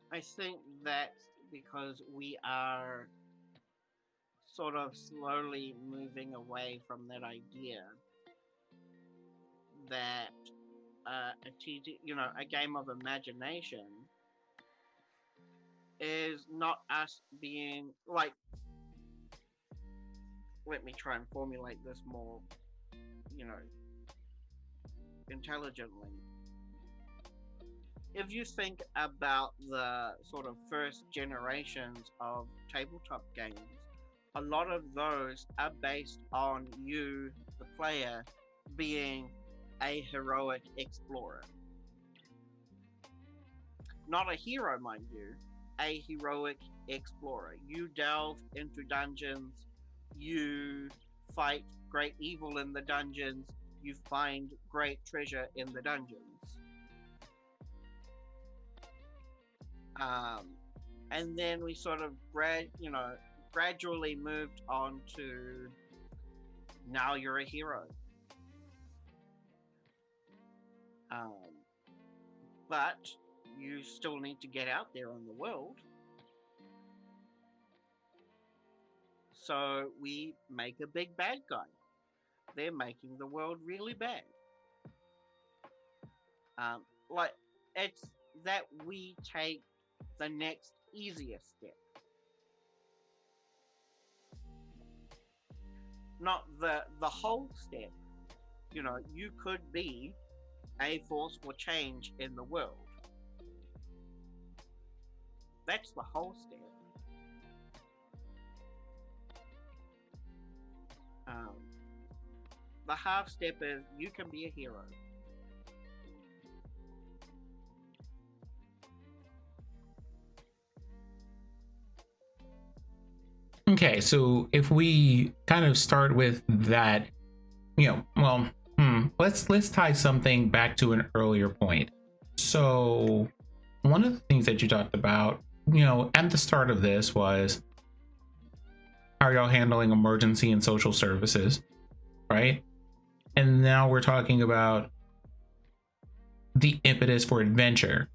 I think that's because we are sort of slowly moving away from that idea that a game of imagination is not us being like. Let me try and formulate this more, intelligently. If you think about the sort of first generations of tabletop games, a lot of those are based on you, the player, being a heroic explorer. Not a hero, mind you, a heroic explorer. You delve into dungeons, you fight great evil in the dungeons, you find great treasure in the dungeons. And then we sort of gradually moved on to now you're a hero. But you still need to get out there in the world. So we make a big bad guy. They're making the world really bad. It's that we take the next easiest step. Not the whole step. You could be a force for change in the world. That's the whole step. The half step is you can be a hero. Okay, so if we kind of start with that, let's tie something back to an earlier point. So one of the things that you talked about, at the start of this was, how are y'all handling emergency and social services, right? And now we're talking about the impetus for adventure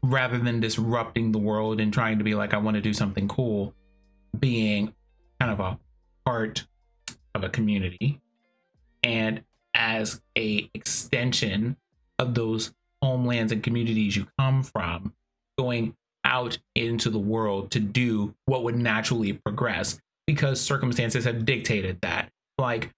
rather than disrupting the world and trying to be like, I want to do something cool, being kind of a part of a community and as a extension of those homelands and communities you come from, going out into the world to do what would naturally progress because circumstances have dictated that. Like,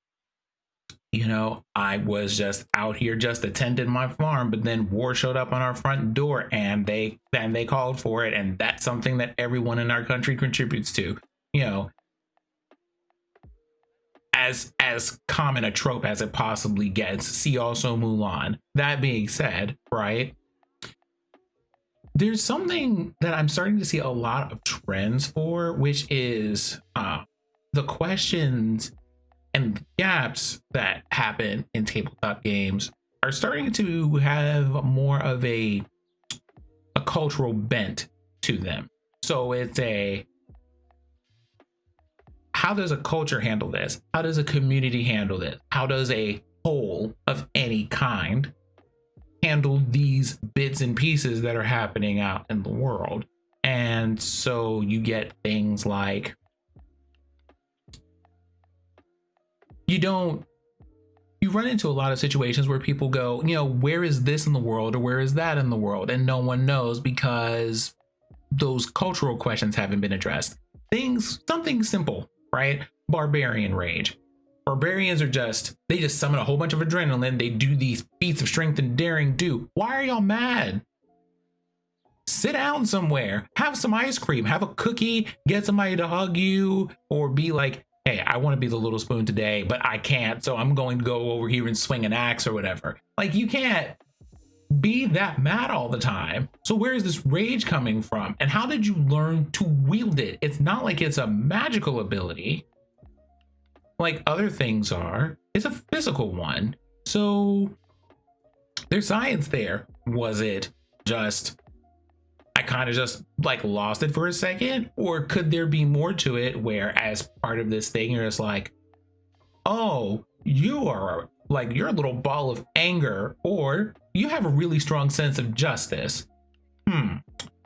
I was just out here just attending my farm, but then war showed up on our front door and they called for it. And that's something that everyone in our country contributes to, as common a trope as it possibly gets. See also Mulan. That being said, right, there's something that I'm starting to see a lot of trends for, which is the questions and gaps that happen in tabletop games are starting to have more of a cultural bent to them. So it's how does a culture handle this? How does a community handle this? How does a whole of any kind handle these bits and pieces that are happening out in the world? And so you get things like, you run into a lot of situations where people go, where is this in the world or where is that in the world? And no one knows because those cultural questions haven't been addressed. Something simple, right? Barbarian rage. Barbarians they just summon a whole bunch of adrenaline. They do these feats of strength and daring do. Why are y'all mad? Sit down somewhere, have some ice cream, have a cookie, get somebody to hug you, or be like, hey, I want to be the little spoon today, but I can't, so I'm going to go over here and swing an axe or whatever. Like, you can't be that mad all the time. So where is this rage coming from? And how did you learn to wield it? It's not like it's a magical ability like other things are. It's a physical one. So there's science there. Was it just, I kind of just like lost it for a second? Or could there be more to it where as part of this thing, you're just like, oh, you are like, you're a little ball of anger, or you have a really strong sense of justice.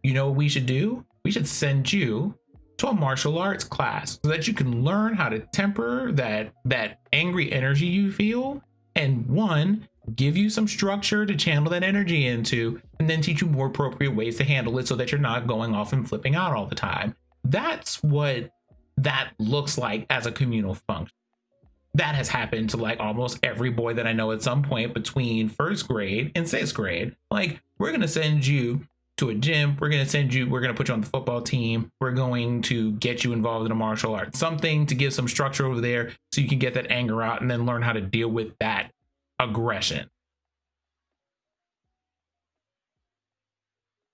You know what we should do? We should send you to a martial arts class so that you can learn how to temper that angry energy you feel, and one, give you some structure to channel that energy into, and then teach you more appropriate ways to handle it so that you're not going off and flipping out all the time. That's what that looks like as a communal function. That has happened to like almost every boy that I know at some point between first grade and sixth grade. Like, we're going to send you to a gym. We're going to put you on the football team. We're going to get you involved in a martial art, something to give some structure over there so you can get that anger out and then learn how to deal with that aggression.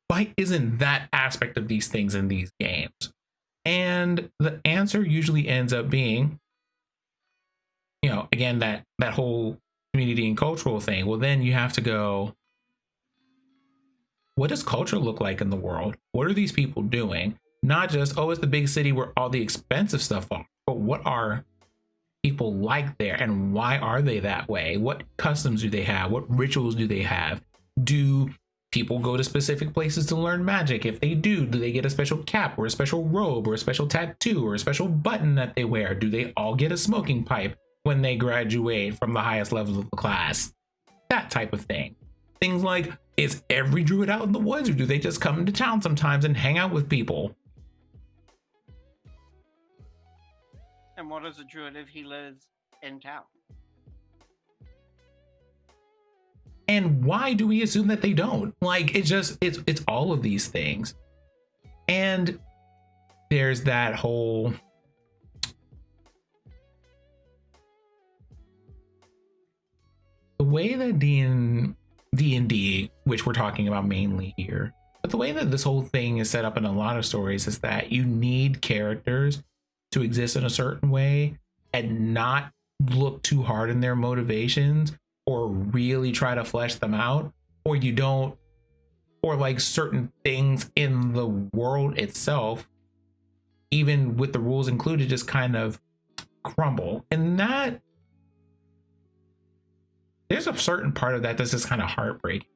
Why isn't that aspect of these things in these games? And the answer usually ends up being, you know, again, that whole community and cultural thing. Well, then you have to go, what does culture look like in the world? What are these people doing? Not just, oh, it's the big city where all the expensive stuff are, but what are people like there, and why are they that way? What customs do they have? What rituals do they have? Do people go to specific places to learn magic? If they do they get a special cap or a special robe or a special tattoo or a special button that they wear? Do they all get a smoking pipe when they graduate from the highest levels of the class? That type of thing. Things like, is every druid out in the woods, or do they just come into town sometimes and hang out with people? And what is a druid if he lives in town? And why do we assume that they don't? Like, it's all of these things. And there's that whole, the way that D&D, which we're talking about mainly here, but the way that this whole thing is set up in a lot of stories is that you need characters to exist in a certain way and not look too hard in their motivations or really try to flesh them out, or you don't, or like certain things in the world itself, even with the rules included, just kind of crumble. And that, there's a certain part of that that's just kind of heartbreaking.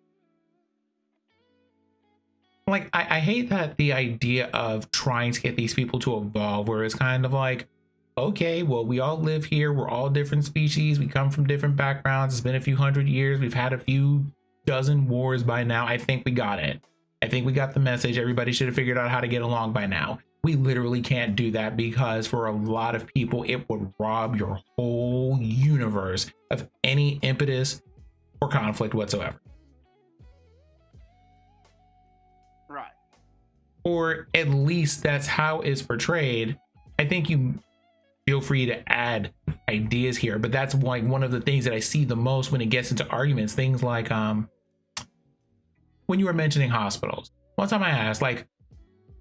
Like, I hate that the idea of trying to get these people to evolve, where it's kind of like, okay, well, we all live here. We're all different species. We come from different backgrounds. It's been a few hundred years. We've had a few dozen wars by now. I think we got it. I think we got the message. Everybody should have figured out how to get along by now. We literally can't do that, because for a lot of people, it would rob your whole universe of any impetus or conflict whatsoever. Right. Or at least that's how it's portrayed. I think you feel free to add ideas here, but that's like one of the things that I see the most when it gets into arguments. Things like when you were mentioning hospitals, one time I asked, like,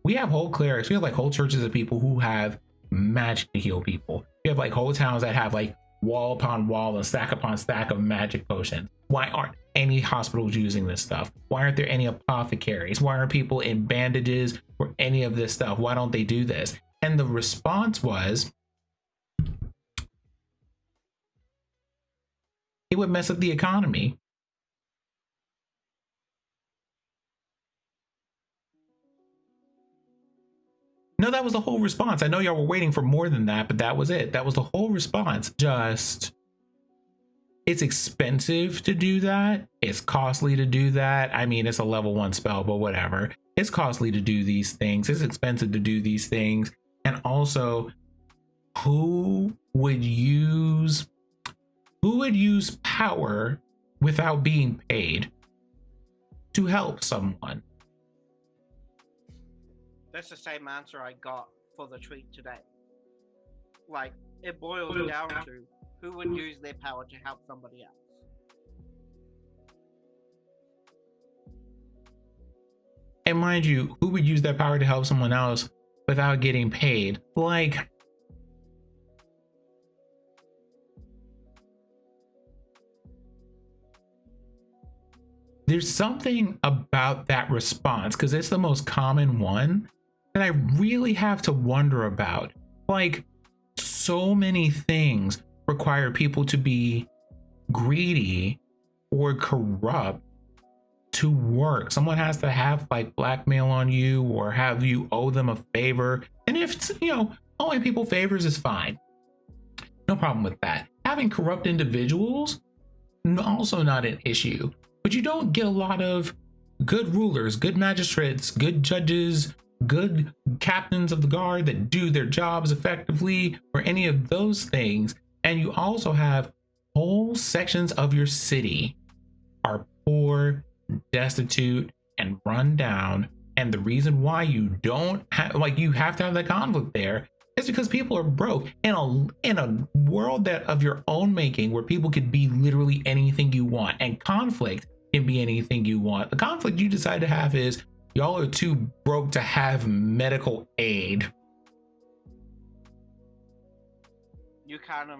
we have whole clerics, we have like whole churches of people who have magic to heal people. We have like whole towns that have like wall upon wall and stack upon stack of magic potions. Why aren't any hospitals using this stuff? Why aren't there any apothecaries? Why aren't people in bandages or any of this stuff? Why don't they do this? And the response was, it would mess up the economy. No, that was the whole response. I know y'all were waiting for more than that, but that was it. That was the whole response. Just, it's expensive to do that. It's costly to do that. I mean, it's a level 1 spell, but whatever. It's costly to do these things. It's expensive to do these things. And also, who would use power without being paid to help someone? That's the same answer I got for the tweet today. Like, it boils down to who would use their power to help somebody else. mind you, who would use that power to help someone else without getting paid? Like, there's something about that response, because it's the most common one, that I really have to wonder about. Like, so many things require people to be greedy or corrupt to work. Someone has to have like blackmail on you or have you owe them a favor. And if, owing people favors is fine. No problem with that. Having corrupt individuals, also not an issue. But you don't get a lot of good rulers, good magistrates, good judges, good captains of the guard that do their jobs effectively, or any of those things. And you also have whole sections of your city are poor, destitute, and run down. And the reason why you don't have, like, you have to have that conflict there is because people are broke in a world that of your own making, where people could be literally anything you want, and conflict can be anything you want. The conflict you decide to have is y'all are too broke to have medical aid. You can't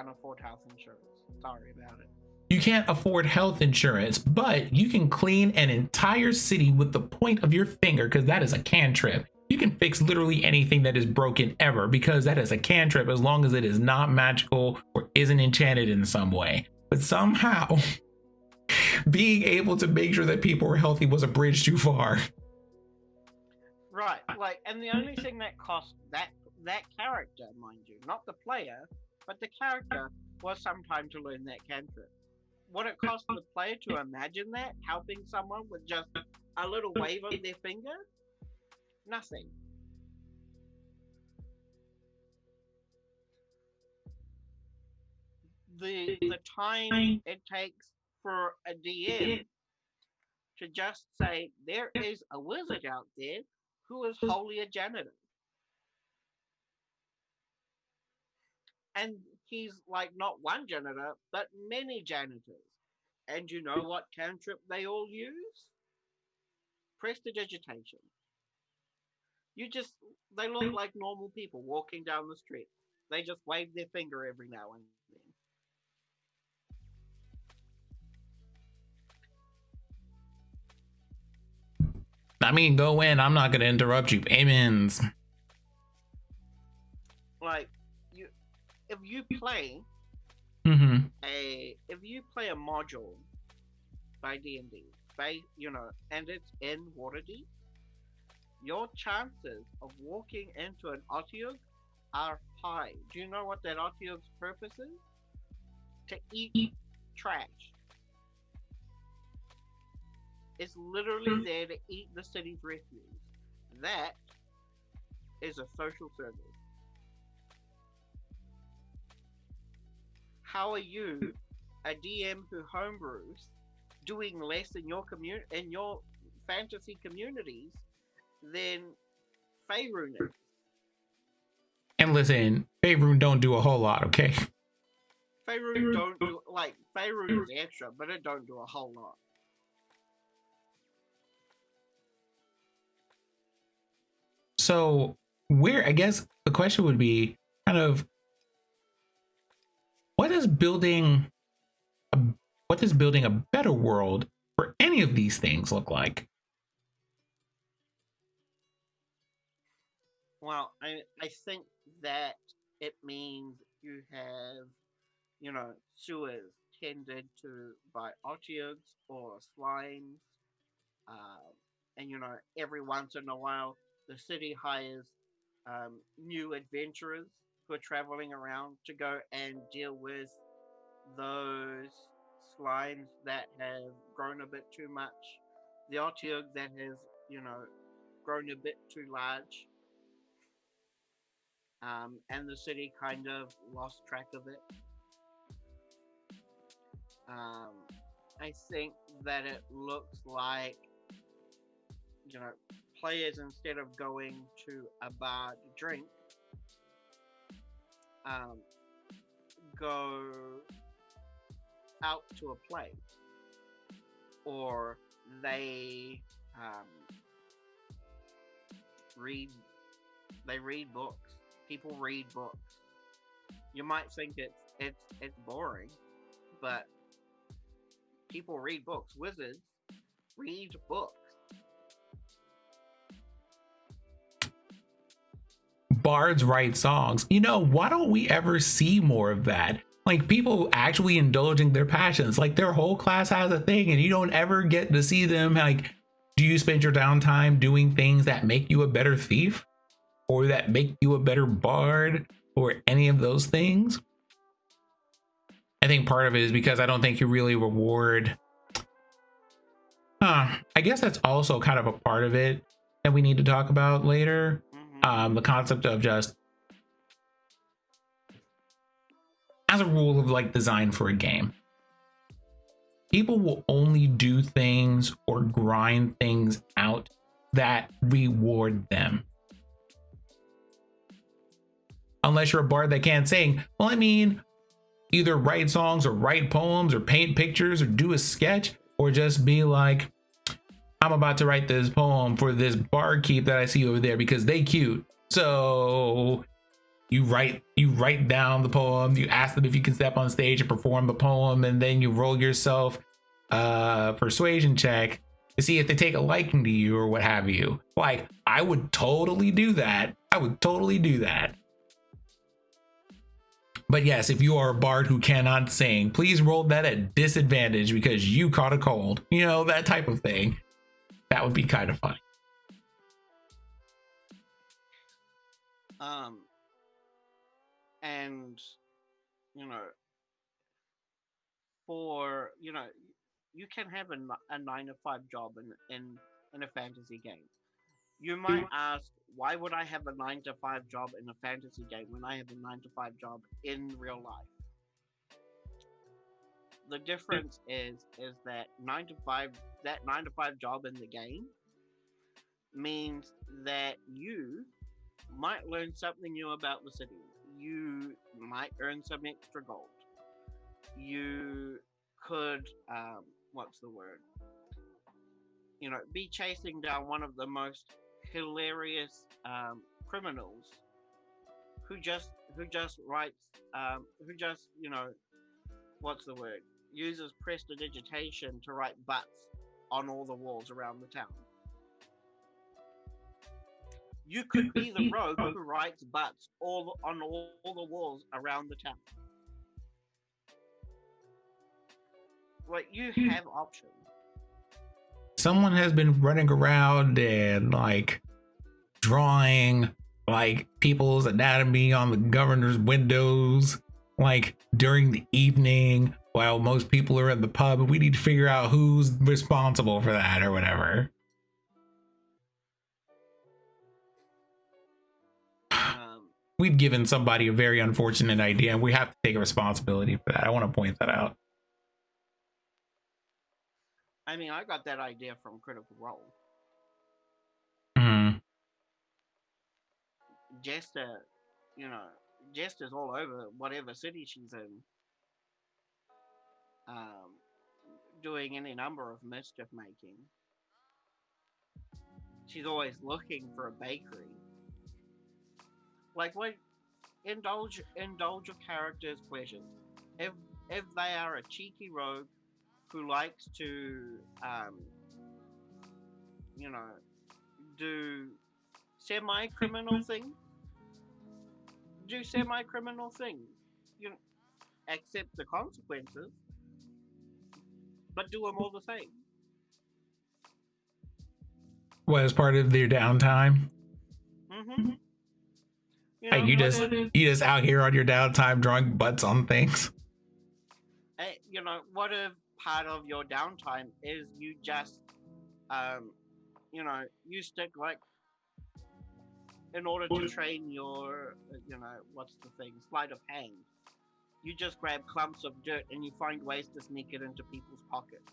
afford health insurance. Sorry about it. You can't afford health insurance, but you can clean an entire city with the point of your finger, because that is a cantrip. You can fix literally anything that is broken ever, because that is a cantrip, as long as it is not magical or isn't enchanted in some way. But somehow being able to make sure that people are healthy was a bridge too far. Right, like, and the only thing that cost that character, mind you, not the player, but the character, was some time to learn that cantrip. What it cost the player to imagine that, helping someone with just a little wave of their finger? Nothing. The time it takes for a DM to just say, there is a wizard out there who is wholly a janitor. And he's like not one janitor, but many janitors. And you know what cantrip they all use? Prestidigitation. They look like normal people walking down the street. They just wave their finger every now and then. I mean, go in. I'm not going to interrupt you. Amens. Like, if you play a module by D&D, and it's in Waterdeep, your chances of walking into an Otyugh are high. Do you know what that Otyugh's purpose is? To eat trash. It's literally there to eat the city's refuse. That is a social service. How are you, a DM who homebrews, doing less in your fantasy communities than Faerun is? And listen, Faerun don't do a whole lot, okay? Faerun don't do, like, Faerun is extra, but it don't do a whole lot. So, I guess the question would be kind of, what is building a better world for any of these things look like? Well, I think that it means you have, sewers tended to by Otyughs or slimes, and every once in a while the city hires new adventurers who are traveling around to go and deal with those slimes that have grown a bit too much, the Otyugh that has, grown a bit too large, and the city kind of lost track of it. I think that it looks like, players, instead of going to a bar to drink, go out to a play, or they read. They read books. People read books. You might think it's boring, but people read books. Wizards read books. Bards write songs. You know, why don't we ever see more of that? Like people actually indulging their passions. Like their whole class has a thing, and you don't ever get to see them. Like, do you spend your downtime doing things that make you a better thief, or that make you a better bard, or any of those things? I think part of it is because I don't think you really reward. I guess that's also kind of a part of it that we need to talk about later. The concept of just, as a rule of like design for a game, people will only do things or grind things out that reward them. Unless you're a bard that can't sing. Well, I mean, either write songs or write poems or paint pictures or do a sketch, or just be like, I'm about to write this poem for this barkeep that I see over there because they cute. So you write down the poem, you ask them if you can step on stage and perform the poem, and then you roll yourself persuasion check to see if they take a liking to you or what have you. Like, I would totally do that. But yes, if you are a bard who cannot sing, please roll that at disadvantage because you caught a cold. You know, that type of thing. That would be kind of funny. And you know, for you can have a 9 to 5 job in a fantasy game. You might ask, why would I have a 9 to 5 job in a fantasy game when I have a 9 to 5 job in real life? The difference is that 9 to 5 job in the game means that you might learn something new about the city. You might earn some extra gold. You could, what's the word? Be chasing down one of the most hilarious criminals who just writes, what's the word? Uses prestidigitation to write butts on all the walls around the town. You could be the rogue who writes butts on all the walls around the town. Like, you have options. Someone has been running around and like drawing like people's anatomy on the governor's windows, like during the evening while most people are in the pub. We need to figure out who's responsible for that or whatever. We've given somebody a very unfortunate idea and we have to take a responsibility for that. I want to point that out. I mean, I got that idea from Critical Role. Jester, Jester's all over whatever city she's in, doing any number of mischief making. She's always looking for a bakery. Like, what? Indulge your character's pleasures. If they are a cheeky rogue who likes to, do semi-criminal things, do semi-criminal things. Accept the consequences, but do them all the same. What, as part of their downtime? Hey, you just out here on your downtime drawing butts on things. What if part of your downtime is you just, you stick like, in order to train your, what's the thing, sleight of hand. You just grab clumps of dirt and you find ways to sneak it into people's pockets.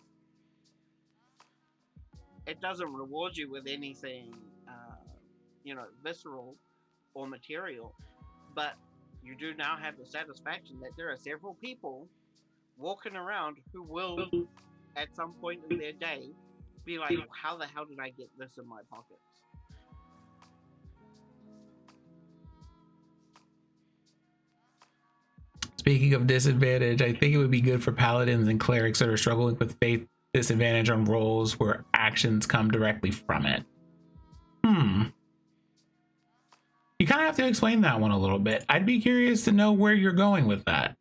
It doesn't reward you with anything, visceral or material, but you do now have the satisfaction that there are several people walking around who will, at some point in their day, be like, how the hell did I get this in my pockets? Speaking of disadvantage, I think it would be good for paladins and clerics that are struggling with faith disadvantage on rolls where actions come directly from it. You kind of have to explain that one a little bit. I'd be curious to know where you're going with that.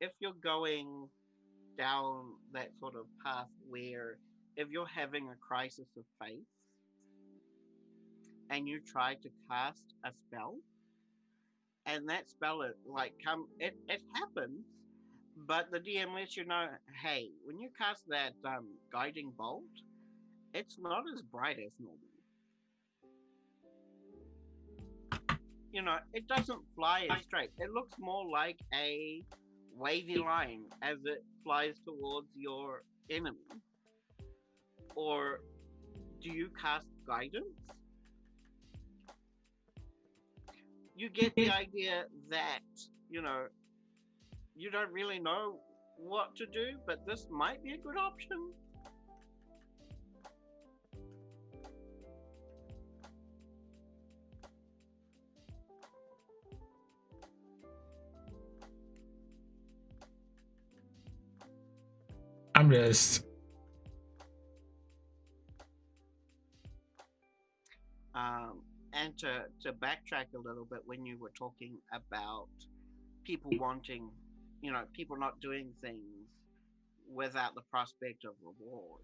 If you're going down that sort of path where if you're having a crisis of faith and you try to cast a spell and that spell it happens, but the DM lets you know, hey, when you cast that guiding bolt, it's not as bright as normal. You know, it doesn't fly as straight. It looks more like a wavy line as it flies towards your enemy. Or do you cast guidance? You get the idea that, you know, you don't really know what to do, but this might be a good option. I'm just and to backtrack a little bit, when you were talking about people wanting, you know, people not doing things without the prospect of reward.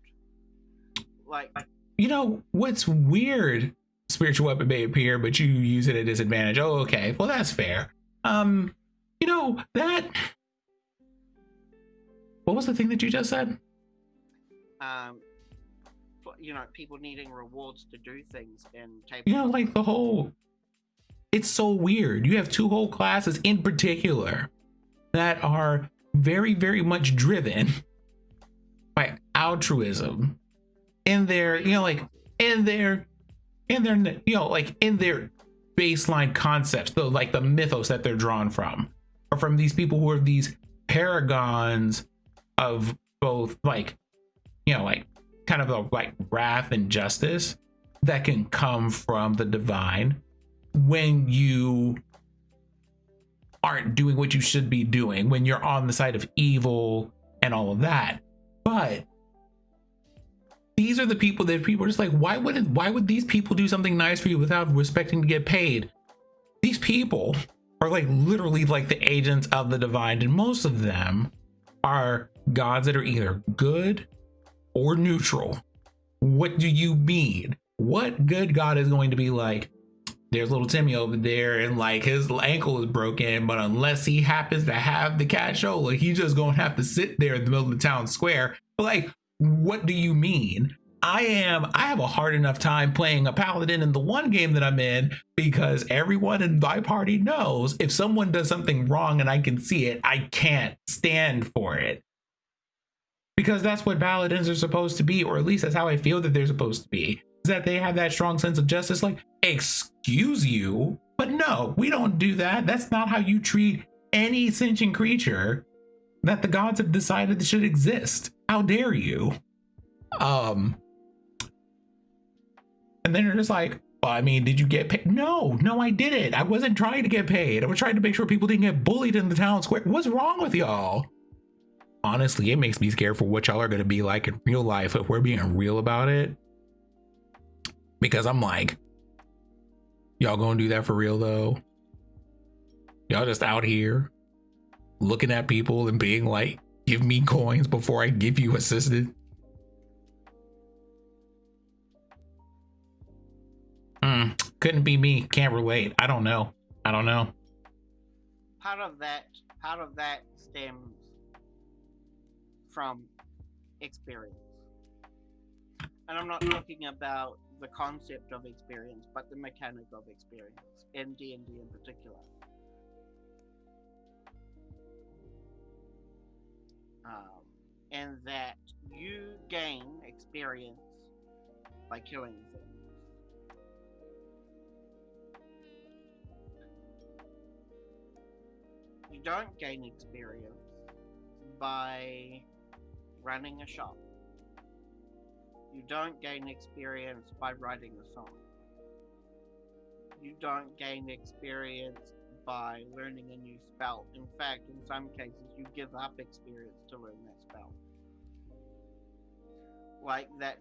Like, you know what's weird? Spiritual weapon may appear, but you use it at disadvantage. Oh, okay. Well, that's fair. You know that. What was the thing that you just said? You know, people needing rewards to do things in table. You know, like the whole. It's so weird. You have two whole classes in particular that are very, very much driven by altruism in their, you know, like in their, you know, like in their baseline concepts, the like the mythos that they're drawn from, or from these people who are these paragons of both, like, you know, like kind of a, like wrath and justice that can come from the divine when you aren't doing what you should be doing, when you're on the side of evil and all of that. But these are the people that people are just like, why would these people do something nice for you without expecting to get paid? These people are like literally like the agents of the divine, and most of them are gods that are either good or neutral. What do you mean? What good god is going to be like, there's little Timmy over there and like his ankle is broken, but unless he happens to have the cashola, he's just gonna have to sit there in the middle of the town square? Like, what do you mean? I have a hard enough time playing a paladin in the one game that I'm in, because everyone in my party knows if someone does something wrong and I can see it, I can't stand for it. Because that's what paladins are supposed to be, or at least that's how I feel that they're supposed to be. Is that they have that strong sense of justice, like, excuse you, but no, we don't do that. That's not how you treat any sentient creature that the gods have decided should exist. How dare you? And then you're just like, well, I mean, did you get paid? No, I didn't. I wasn't trying to get paid. I was trying to make sure people didn't get bullied in the town square. What's wrong with y'all? Honestly, it makes me scared for what y'all are going to be like in real life if we're being real about it. Because I'm like, y'all gonna do that for real though? Y'all just out here looking at people and being like, give me coins before I give you assistance? Couldn't be me. Can't relate. I don't know. Part of that stems from experience. And I'm not talking about the concept of experience, but the mechanic of experience in D&D in particular. And that you gain experience by killing things. You don't gain experience by running a shop. You don't gain experience by writing a song. You don't gain experience by learning a new spell. In fact, in some cases, you give up experience to learn that spell. Like that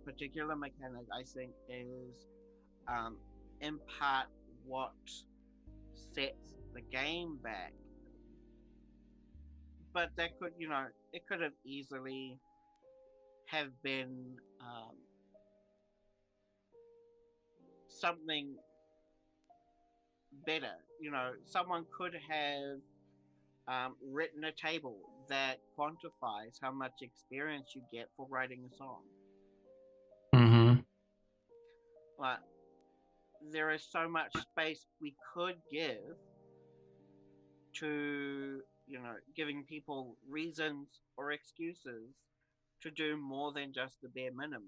particular mechanic, I think, is in part what sets the game back. But that could, it could have easily have been something better. Someone could have written a table that quantifies how much experience you get for writing a song. Mm-hmm. But there is so much space we could give to, giving people reasons or excuses to do more than just the bare minimum.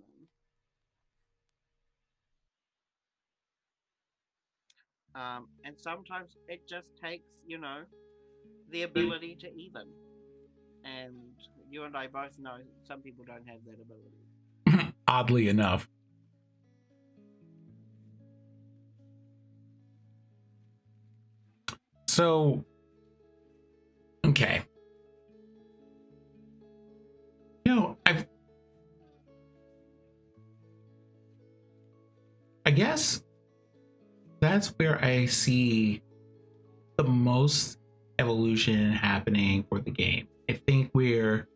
And sometimes it just takes, the ability to even. And you and I both know some people don't have that ability. Oddly enough. So, okay. I guess that's where I see the most evolution happening for the game. I think we're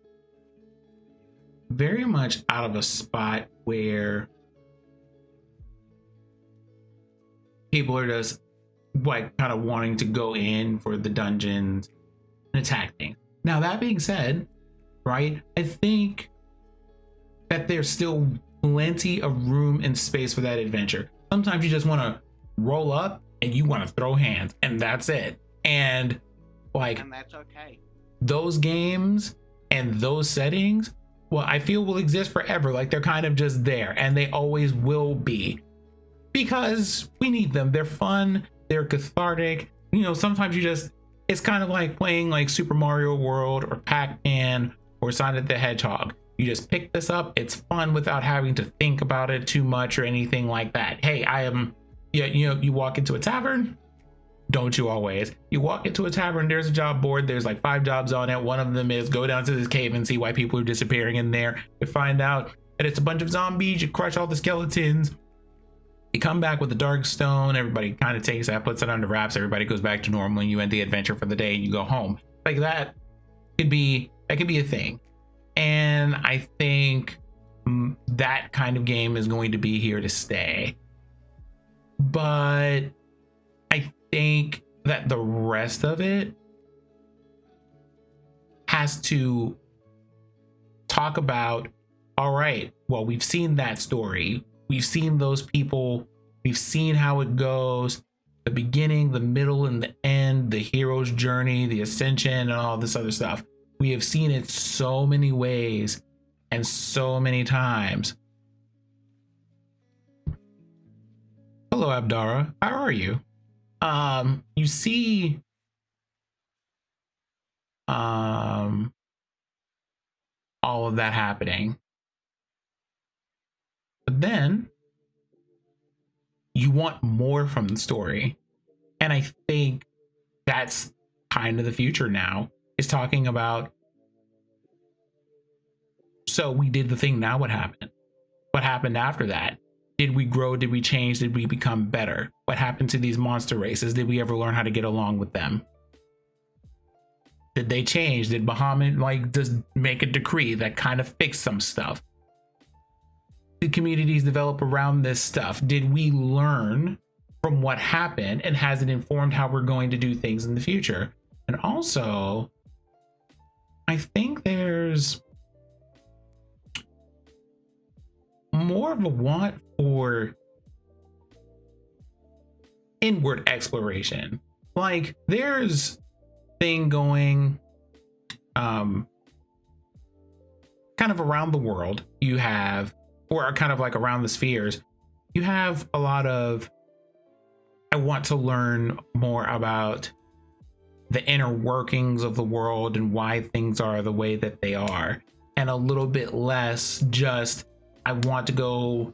very much out of a spot where people are just like kind of wanting to go in for the dungeons and attack things. Now, that being said, right, I think that there's still plenty of room and space for that adventure. Sometimes you just want to roll up and you want to throw hands, and that's it. And that's okay. Those games and those settings, well, I feel will exist forever. Like, they're kind of just there, and they always will be, because we need them. They're fun, they're cathartic. Sometimes it's kind of like playing like Super Mario World or Pac-Man or Sonic the Hedgehog. You just pick this up, it's fun without having to think about it too much or anything like that. Hey, you walk into a tavern, don't you always? You walk into a tavern, there's a job board, there's like 5 jobs on it. One of them is go down to this cave and see why people are disappearing in there. You find out that it's a bunch of zombies, you crush all the skeletons, you come back with a dark stone, everybody kind of takes that, puts it under wraps, everybody goes back to normal, and you end the adventure for the day and you go home. Like, that could be a thing. And I think that kind of game is going to be here to stay. But I think that the rest of it has to talk about, all right, well, we've seen that story. We've seen those people. We've seen how it goes. The beginning, the middle, and the end, the hero's journey, the ascension, and all this other stuff. We have seen it so many ways and so many times. Hello, Abdara. How are you? You see all of that happening. But then you want more from the story. And I think that's kind of the future now, is talking about, so we did the thing, now what happened? What happened after that? Did we grow? Did we change? Did we become better? What happened to these monster races? Did we ever learn how to get along with them? Did they change? Did Bahamut just make a decree that kind of fixed some stuff? Did communities develop around this stuff? Did we learn from what happened, and has it informed how we're going to do things in the future? And also, I think there's more of a want for inward exploration. Like, there's thing going kind of around the world. You have, or kind of like around the spheres, you have a lot of, I want to learn more about the inner workings of the world and why things are the way that they are, and a little bit less just, I want to go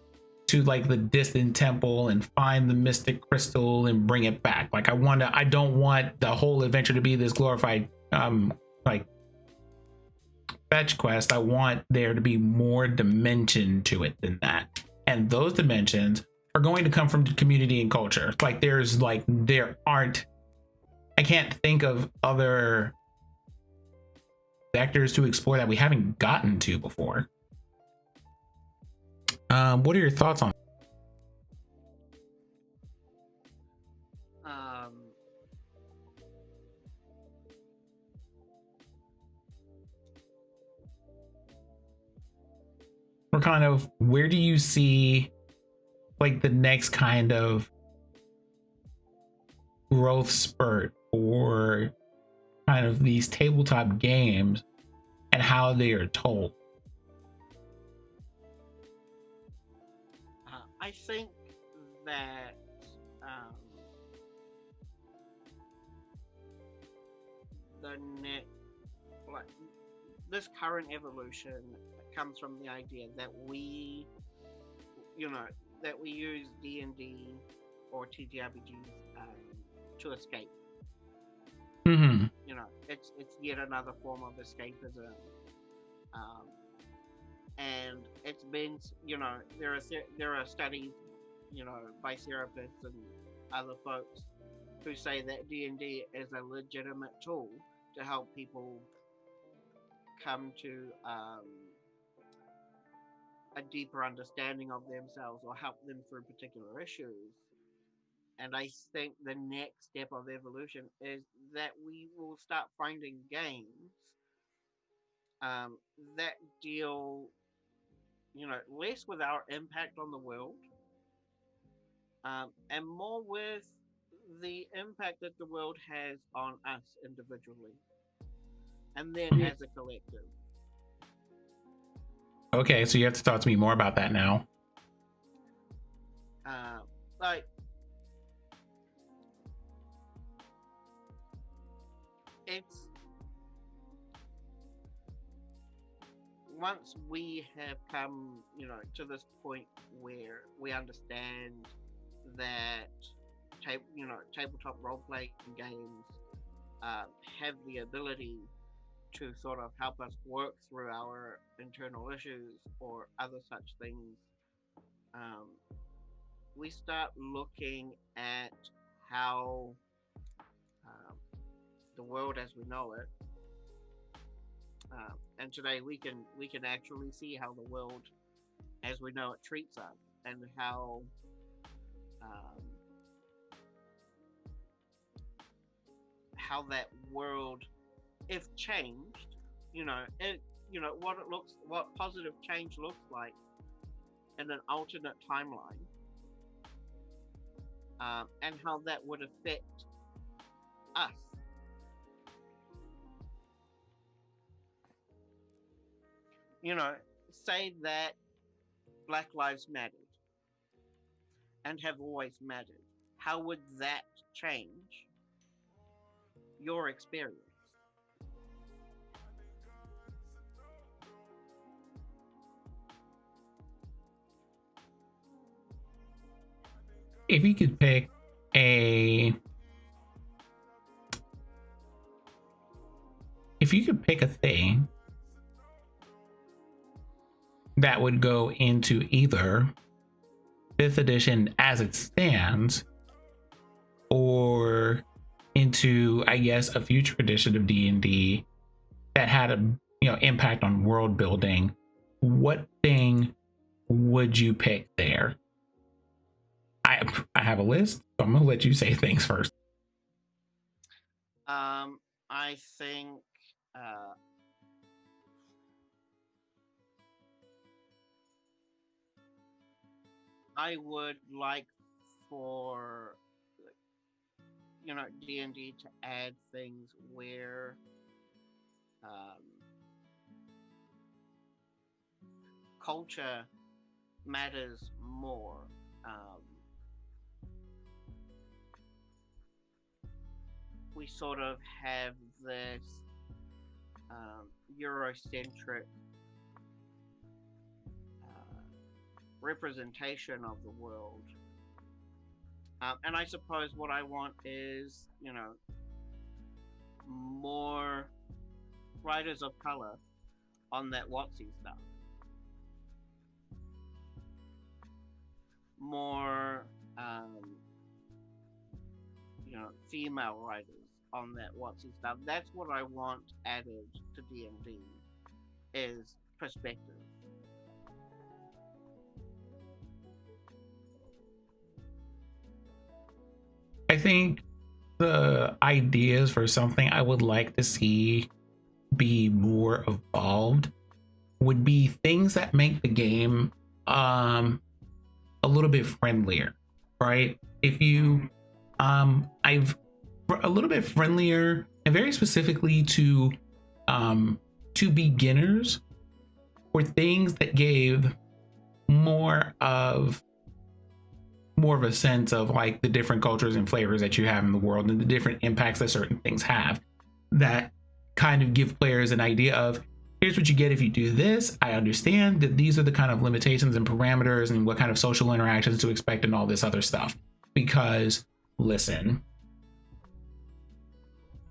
to like the distant temple and find the mystic crystal and bring it back. Like I don't want the whole adventure to be this glorified like fetch quest. I want there to be more dimension to it than that. And those dimensions are going to come from the community and culture. Like I can't think of other vectors to explore that we haven't gotten to before. What are your thoughts on? Or kind of where do you see like the next kind of growth spurt or kind of these tabletop games and how they are told? I think that this current evolution comes from the idea that we use D&D or TTRPGs to escape. Mm-hmm. It's yet another form of escapism, and it's been there are studies by therapists and other folks who say that D&D is a legitimate tool to help people come to a deeper understanding of themselves or help them through particular issues. And I think the next step of evolution is that we will start finding games that deal, less with our impact on the world, and more with the impact that the world has on us individually, and then as a collective. Okay, so you have to talk to me more about that now. Like, it's once we have come, to this point where we understand that tabletop role-playing games have the ability to sort of help us work through our internal issues or other such things, we start looking at how the world as we know it, and today we can actually see how the world as we know it treats us, and how that world, if changed, what positive change looks like in an alternate timeline, and how that would affect us. Say that Black Lives mattered and have always mattered. How would that change your experience? If you could pick a thing that would go into either 5th edition as it stands or into, I guess, a future edition of D&D that had a impact on world building, what thing would you pick there? I have a list, so I'm gonna let you say things first. I think I would like for D&D to add things where culture matters more. We sort of have this Eurocentric representation of the world. And I suppose what I want is, more writers of color on that WotC stuff. More, female writers on that WotC stuff. That's what I want added to D&D is perspective. I think the ideas for something I would like to see be more evolved would be things that make the game a little bit friendlier, right? If you I've a little bit friendlier, and very specifically to beginners, or things that gave more of a sense of like the different cultures and flavors that you have in the world and the different impacts that certain things have, that kind of give players an idea of, here's what you get if you do this. I understand that these are the kind of limitations and parameters and what kind of social interactions to expect and all this other stuff. Because listen,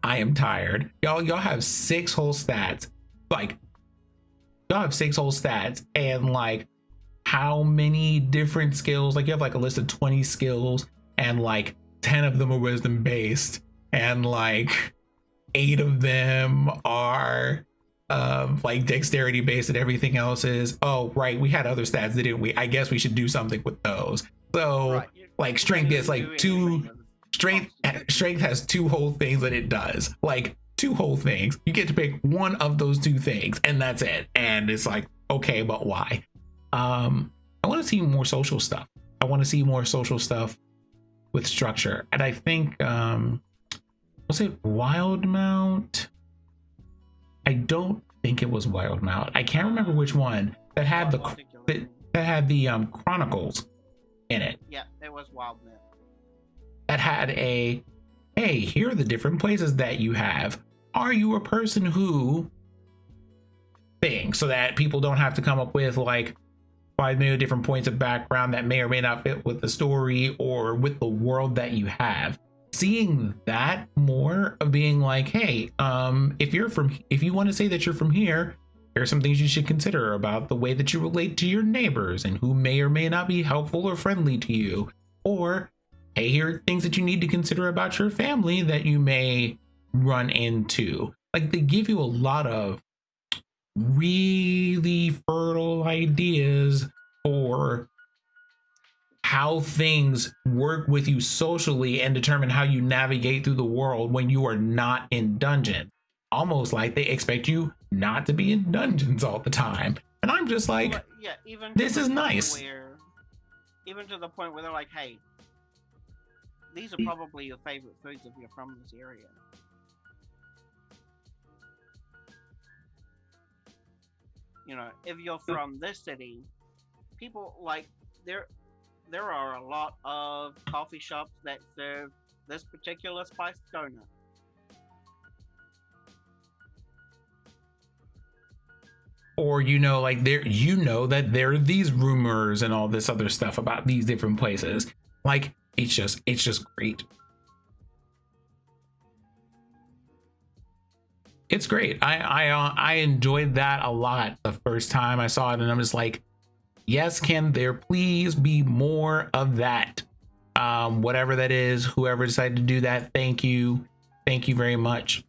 I am tired. Y'all have 6 whole stats. Like, y'all have 6 whole stats, and like, how many different skills? Like, you have like a list of 20 skills, and like 10 of them are wisdom based, and like 8 of them are like dexterity based, and everything else is, oh right, we had other stats, didn't we? I guess we should do something with those. So right. Like strength is like 2 strength has 2 whole things that it does, like 2 whole things. You get to pick one of those 2 things, and that's it. And it's like, okay, but why? I want to see more social stuff. I want to see more social stuff with structure. And I think was it Wildmount? I don't think it was Wildmount. I can't remember which one that had the Chronicles in it. Yeah, it was Wildmount. That had a, hey, here are the different places that you have. Are you a person who thing? So that people don't have to come up with like 5 million different points of background that may or may not fit with the story or with the world that you have. Seeing that more of being like, hey, if you want to say that you're from here, here are some things you should consider about the way that you relate to your neighbors and who may or may not be helpful or friendly to you. Or, hey, here are things that you need to consider about your family that you may run into. Like, they give you a lot of really fertile ideas for how things work with you socially and determine how you navigate through the world when you are not in dungeon. Almost like they expect you not to be in dungeons all the time. And I'm just like, well, yeah, even this is nice. Even to the point where they're like, hey, these are probably your favorite foods if you're from this area. You know, if you're from this city, people like there are a lot of coffee shops that serve this particular spiced donut. Or, like that there are these rumors and all this other stuff about these different places. Like, it's just great. It's great. I enjoyed that a lot the first time I saw it, and I'm just like, yes, can there please be more of that? Whatever that is, whoever decided to do that, thank you very much.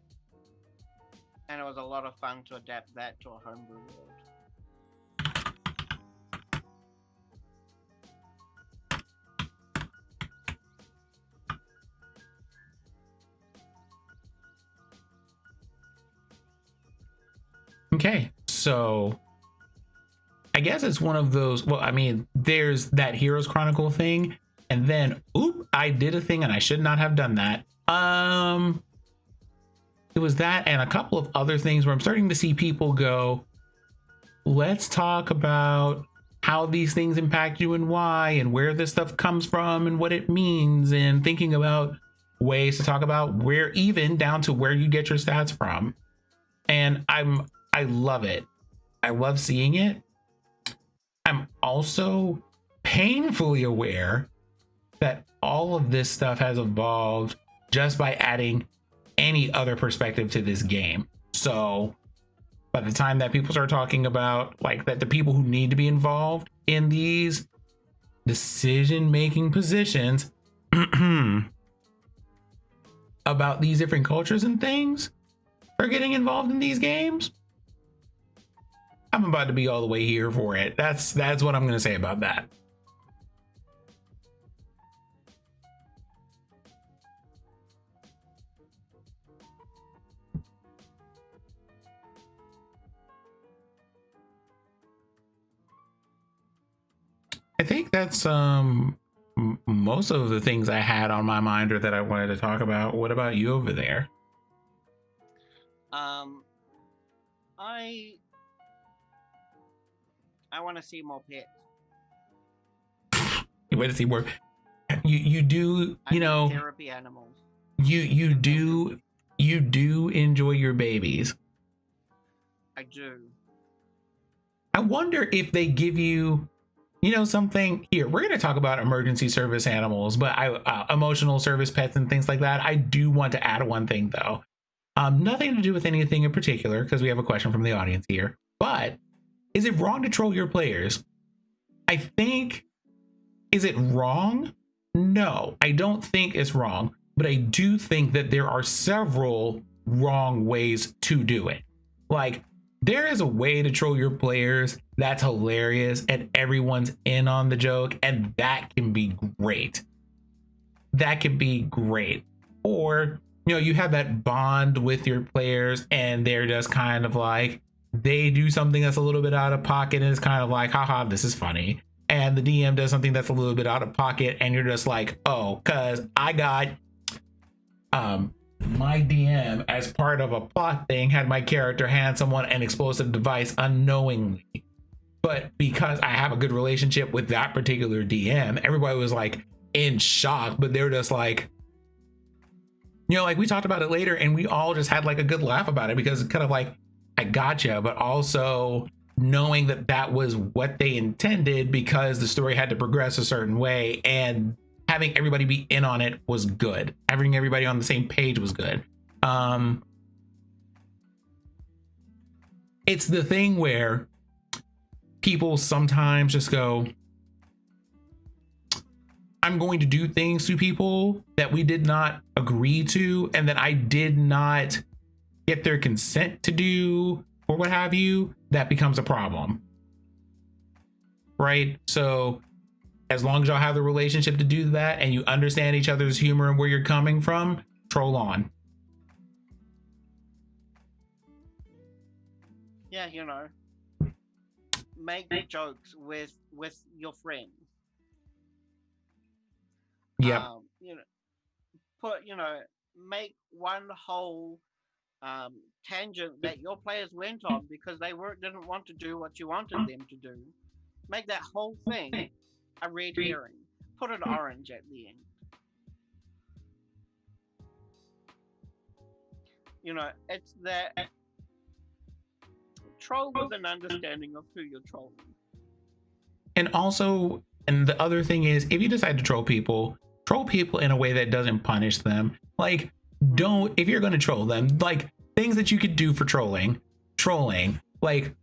And it was a lot of fun to adapt that to a homebrew world. Okay, so I guess it's one of those, well, I mean, there's that Heroes Chronicle thing, and then, I did a thing and I should not have done that. It was that and a couple of other things where I'm starting to see people go, let's talk about how these things impact you and why, and where this stuff comes from and what it means, and thinking about ways to talk about where, even down to where you get your stats from. And I love it. I love seeing it. I'm also painfully aware that all of this stuff has evolved just by adding any other perspective to this game. So by the time that people start talking about like that, the people who need to be involved in these decision-making positions about these different cultures and things are getting involved in these games, I'm about to be all the way here for it. That's what I'm going to say about that. I think that's most of the things I had on my mind or that I wanted to talk about. What about you over there? I want to see more pets. You want to see more? You do, you know, therapy animals. You do enjoy your babies. I do. I wonder if they give you, you know, something here. We're going to talk about emergency service animals, but emotional service pets and things like that. I do want to add one thing though. Nothing to do with anything in particular, because we have a question from the audience here. But is it wrong to troll your players? I think, is it wrong? No, I don't think it's wrong, but I do think that there are several wrong ways to do it. Like, there is a way to troll your players that's hilarious and everyone's in on the joke, and that can be great. That can be great. Or, you know, you have that bond with your players and they're just kind of like, they do something that's a little bit out of pocket and it's kind of like, haha, this is funny. And the DM does something that's a little bit out of pocket and you're just like, oh, because I got my DM as part of a plot thing had my character hand someone an explosive device unknowingly. But because I have a good relationship with that particular DM, everybody was like in shock, but they were just like, you know, like we talked about it later and we all just had like a good laugh about it because it's kind of like, I gotcha, but also knowing that that was what they intended because the story had to progress a certain way, and having everybody be in on it was good. Having everybody on the same page was good. It's the thing where people sometimes just go, I'm going to do things to people that we did not agree to and that I did not get their consent to do or what have you. That becomes a problem, right? So as long as y'all have the relationship to do that and you understand each other's humor and where you're coming from, troll on. Yeah, you know, make jokes with your friends. Yeah. You know, make one whole tangent that your players went on because they didn't want to do what you wanted them to do. Make that whole thing a red herring. Put an orange at the end. You know, it's that troll with an understanding of who you're trolling. And also, and the other thing is, if you decide to troll people in a way that doesn't punish them. Like, don't, if you're going to troll them, like things that you could do for trolling, like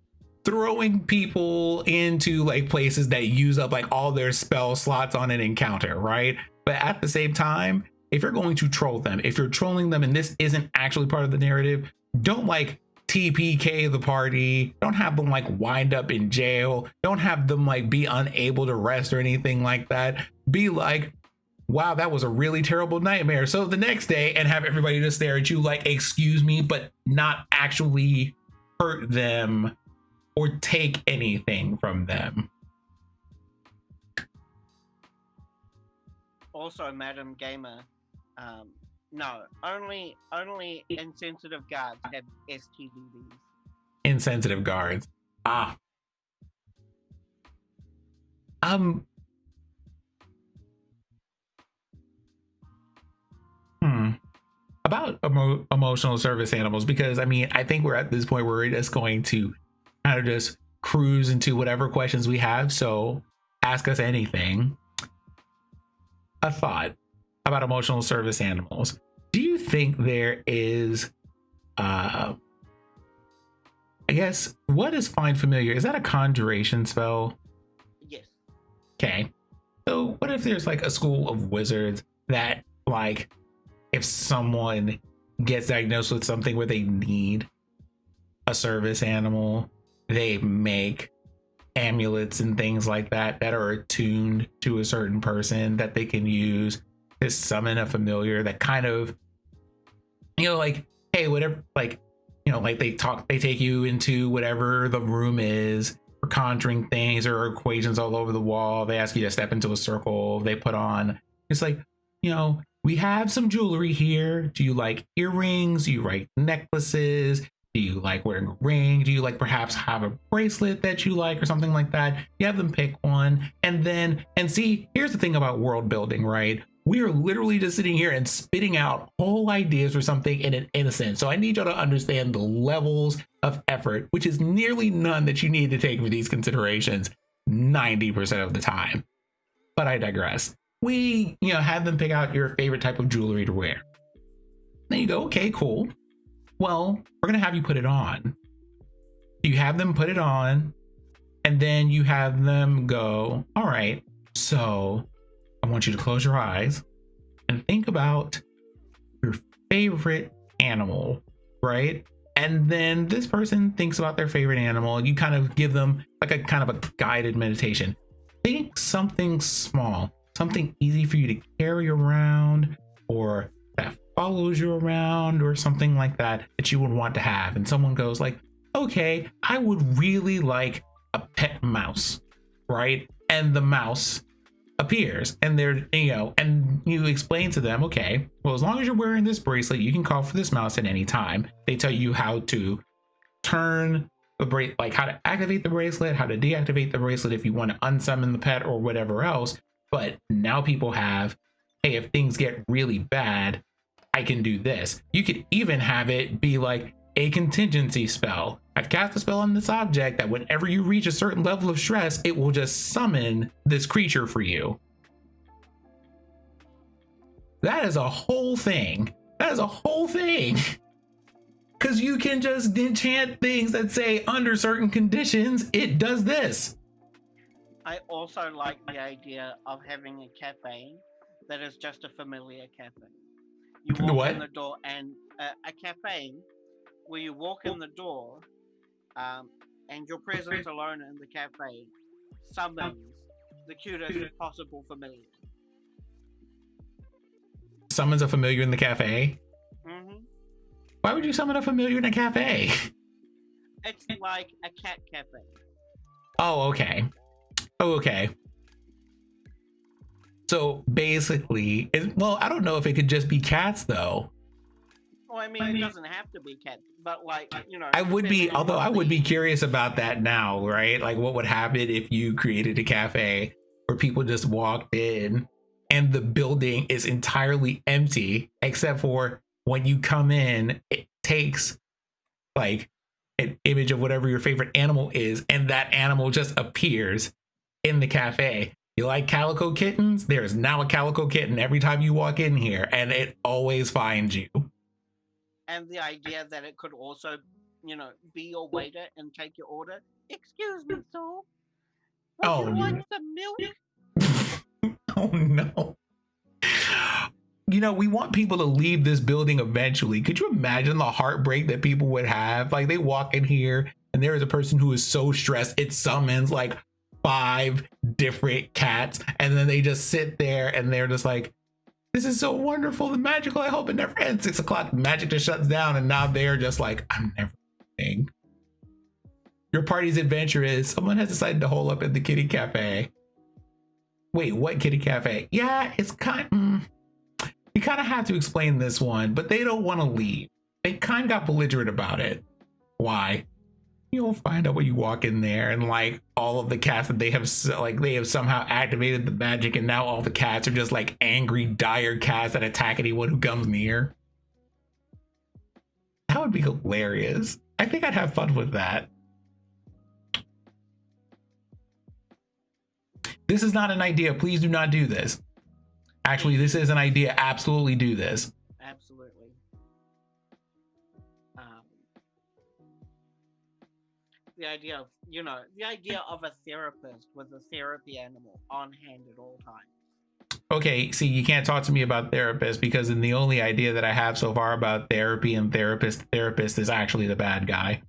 throwing people into like places that use up like all their spell slots on an encounter, right? But at the same time, if you're going to troll them, if you're trolling them and this isn't actually part of the narrative, don't like TPK the party, don't have them like wind up in jail, don't have them like be unable to rest or anything like that. Be like, wow, that was a really terrible nightmare. So the next day, and have everybody just stare at you like, excuse me, but not actually hurt them or take anything from them. Also, Madam Gamer, no, only insensitive guards have STDs. Insensitive guards. About emotional service animals, because I mean, I think we're at this point where we're just going to kind of just cruise into whatever questions we have. So ask us anything, a thought about emotional service animals. Do you think there is, I guess, what is Find Familiar? Is that a conjuration spell? Yes. Okay. So what if there's like a school of wizards that, like, if someone gets diagnosed with something where they need a service animal, they make amulets and things like that that are attuned to a certain person that they can use to summon a familiar that kind of, like, hey, whatever, like, like they take you into whatever the room is for conjuring things or equations all over the wall. They ask you to step into a circle. They put on, it's like, we have some jewelry here. Do you like earrings? Do you like necklaces? Do you like wearing a ring? Do you like perhaps have a bracelet that you like or something like that? You have them pick one. And see, here's the thing about world building, right? We are literally just sitting here and spitting out whole ideas for something in an innocent. So I need y'all to understand the levels of effort, which is nearly none that you need to take for these considerations 90% of the time. But I digress. We, have them pick out your favorite type of jewelry to wear. Then you go, okay, cool. Well, we're going to have you put it on. You have them put it on, and then you have them go, all right, so I want you to close your eyes and think about your favorite animal, right? And then this person thinks about their favorite animal. You kind of give them like a kind of a guided meditation. Think something small, something easy for you to carry around, or that follows you around, or something like that you would want to have. And someone goes like, okay, I would really like a pet mouse, right? And the mouse appears, and they're, and you explain to them, okay, well, as long as you're wearing this bracelet, you can call for this mouse at any time. They tell you how to turn the like how to activate the bracelet, how to deactivate the bracelet if you want to unsummon the pet or whatever else. But now people have, hey, if things get really bad, I can do this. You could even have it be like a contingency spell. I've cast a spell on this object that whenever you reach a certain level of stress, it will just summon this creature for you. That is a whole thing. That is a whole thing. Because you can just enchant things that say under certain conditions, it does this. I also like the idea of having a cafe that is just a familiar cafe. You walk in the door, and a cafe where you walk in the door, and your presence alone in the cafe summons the cutest possible familiar. Summons a familiar in the cafe? Mm-hmm. Why would you summon a familiar in a cafe? It's like a cat cafe. Oh, okay. So basically, well, I don't know if it could just be cats though. Well, I mean, it doesn't have to be cats, but like, I would be curious about that now, right? Like, what would happen if you created a cafe where people just walked in and the building is entirely empty, except for when you come in, it takes like an image of whatever your favorite animal is, and that animal just appears in the cafe. You like calico kittens? There's now a calico kitten every time you walk in here, and it always finds you. And the idea that it could also, be your waiter and take your order. Excuse me, sir. Would you like some milk? Oh no. We want people to leave this building eventually. Could you imagine the heartbreak that people would have? Like, they walk in here and there is a person who is so stressed, it summons like 5 different cats, and then they just sit there and they're just like, this is so wonderful and magical. I hope it never ends. 6 o'clock, magic just shuts down, and now they're just like, I'm never leaving. Your party's adventure is someone has decided to hole up at the kitty cafe. Wait, what kitty cafe? Yeah, it's you kind of have to explain this one, but they don't want to leave. They kind of got belligerent about it. Why? You'll find out when you walk in there, and like all of the cats that they have somehow activated the magic, and now all the cats are just like angry, dire cats that attack anyone who comes near. That would be hilarious. I think I'd have fun with that. This is not an idea. Please do not do this. Actually, this is an idea. Absolutely do this. Absolutely. The idea of, the idea of a therapist with a therapy animal on hand at all times. Okay, see, you can't talk to me about therapists because then the only idea that I have so far about therapy and therapist is actually the bad guy.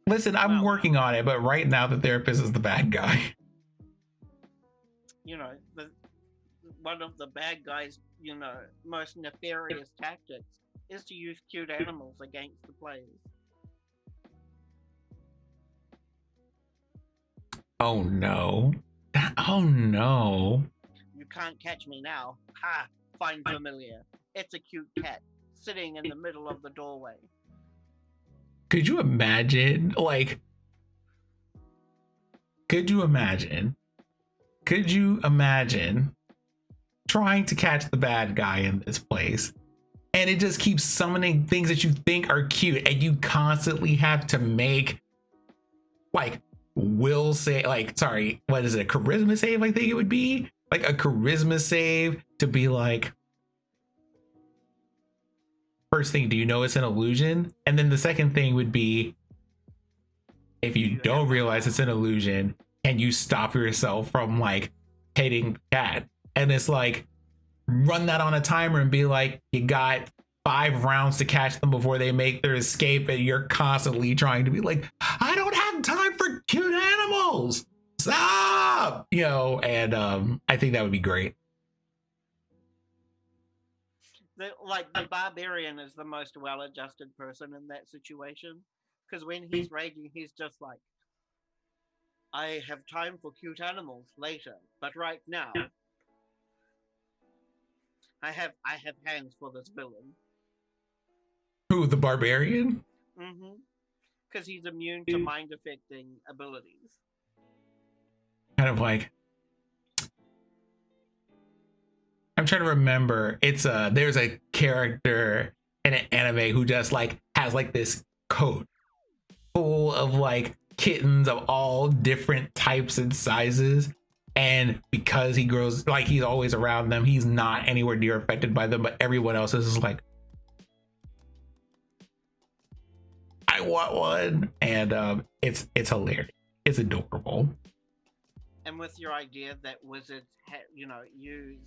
Listen, I'm working on it, but right now the therapist is the bad guy. One of the bad guys, most nefarious tactics is to use cute animals against the players. Oh no. Oh no. You can't catch me now. Ha! Find familiar. It's a cute cat sitting in the middle of the doorway. Could you imagine? Could you imagine trying to catch the bad guy in this place? And it just keeps summoning things that you think are cute, and you constantly have to make will say what is it, a charisma save? I think it would be like a charisma save to be like, first thing, do you know it's an illusion? And then the second thing would be, if you don't realize it's an illusion, can you stop yourself from hitting the cat? And it's run that on a timer and be like, you got 5 rounds to catch them before they make their escape, and you're constantly trying to be like, I don't have time for cute animals, stop, and I think that would be great. The barbarian is the most well-adjusted person in that situation, because when he's raging, he's just like, I have time for cute animals later, but right now I have hands for this villain. Who, the barbarian? Mm-hmm. Because he's immune to mind-affecting abilities. Kind of I'm trying to remember. It's there's a character in an anime who just has this coat full of kittens of all different types and sizes, and because he grows he's always around them, he's not anywhere near affected by them, but everyone else is just I want one. And it's hilarious, it's adorable. And with your idea that wizards use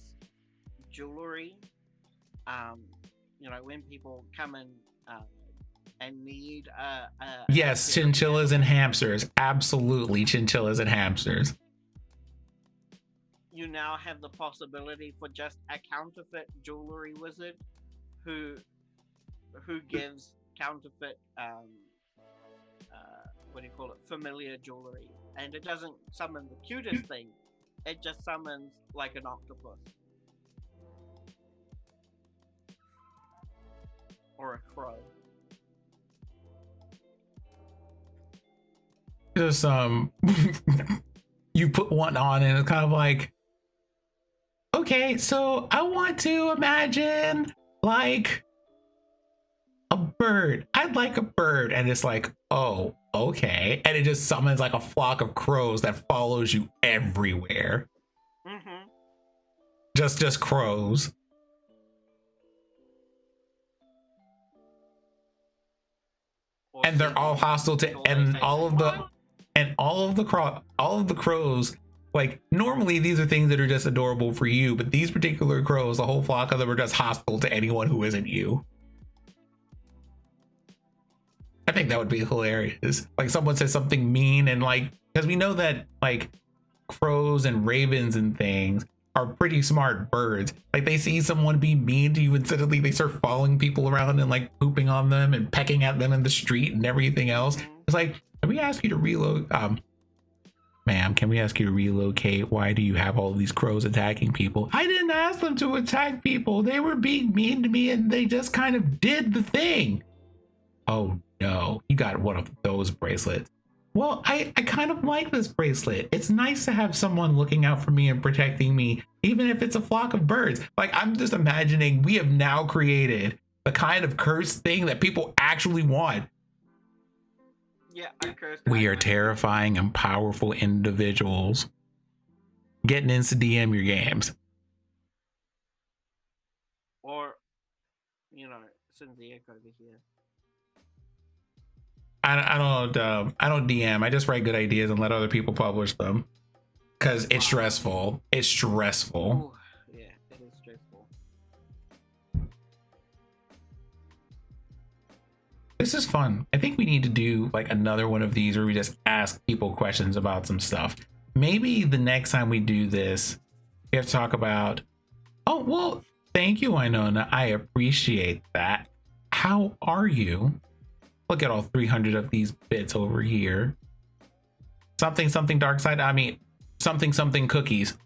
jewelry, when people come in and need yes, chinchillas and hamsters, absolutely, chinchillas and hamsters. You now have the possibility for just a counterfeit jewelry wizard who gives counterfeit familiar jewelry, and it doesn't summon the cutest thing, it just summons an octopus or a crow. Just you put one on and it's kind of okay, so I want to imagine a bird. I'd like a bird. And it's oh, okay. And it just summons a flock of crows that follows you everywhere. Mm-hmm. Just crows. And they're all hostile to, and all of the crows, normally these are things that are just adorable for you, but these particular crows, the whole flock of them, are just hostile to anyone who isn't you. I think that would be hilarious. Someone says something mean, and because we know that crows and ravens and things are pretty smart birds. They see someone be mean to you and suddenly they start following people around and pooping on them and pecking at them in the street and everything else. It's can we ask you to reload? Ma'am, can we ask you to relocate? Why do you have all these crows attacking people? I didn't ask them to attack people. They were being mean to me and they just kind of did the thing. Oh no, you got one of those bracelets. Well, I kind of like this bracelet. It's nice to have someone looking out for me and protecting me, even if it's a flock of birds. I'm just imagining we have now created the kind of cursed thing that people actually want. Yeah, I cursed. We I are cursed. terrifying and powerful individuals getting into DM your games. Or, send the echo over here. I don't DM. I just write good ideas and let other people publish them because it's Wow. stressful. It's stressful. Ooh, yeah, it is stressful. This is fun. I think we need to do like another one of these where we just ask people questions about some stuff. Maybe the next time we do this, we have to talk about, oh, well, thank you, Winona. I appreciate that. How are you? Look at all 300 of these bits over here. Something, something dark side. I mean, something, something cookies.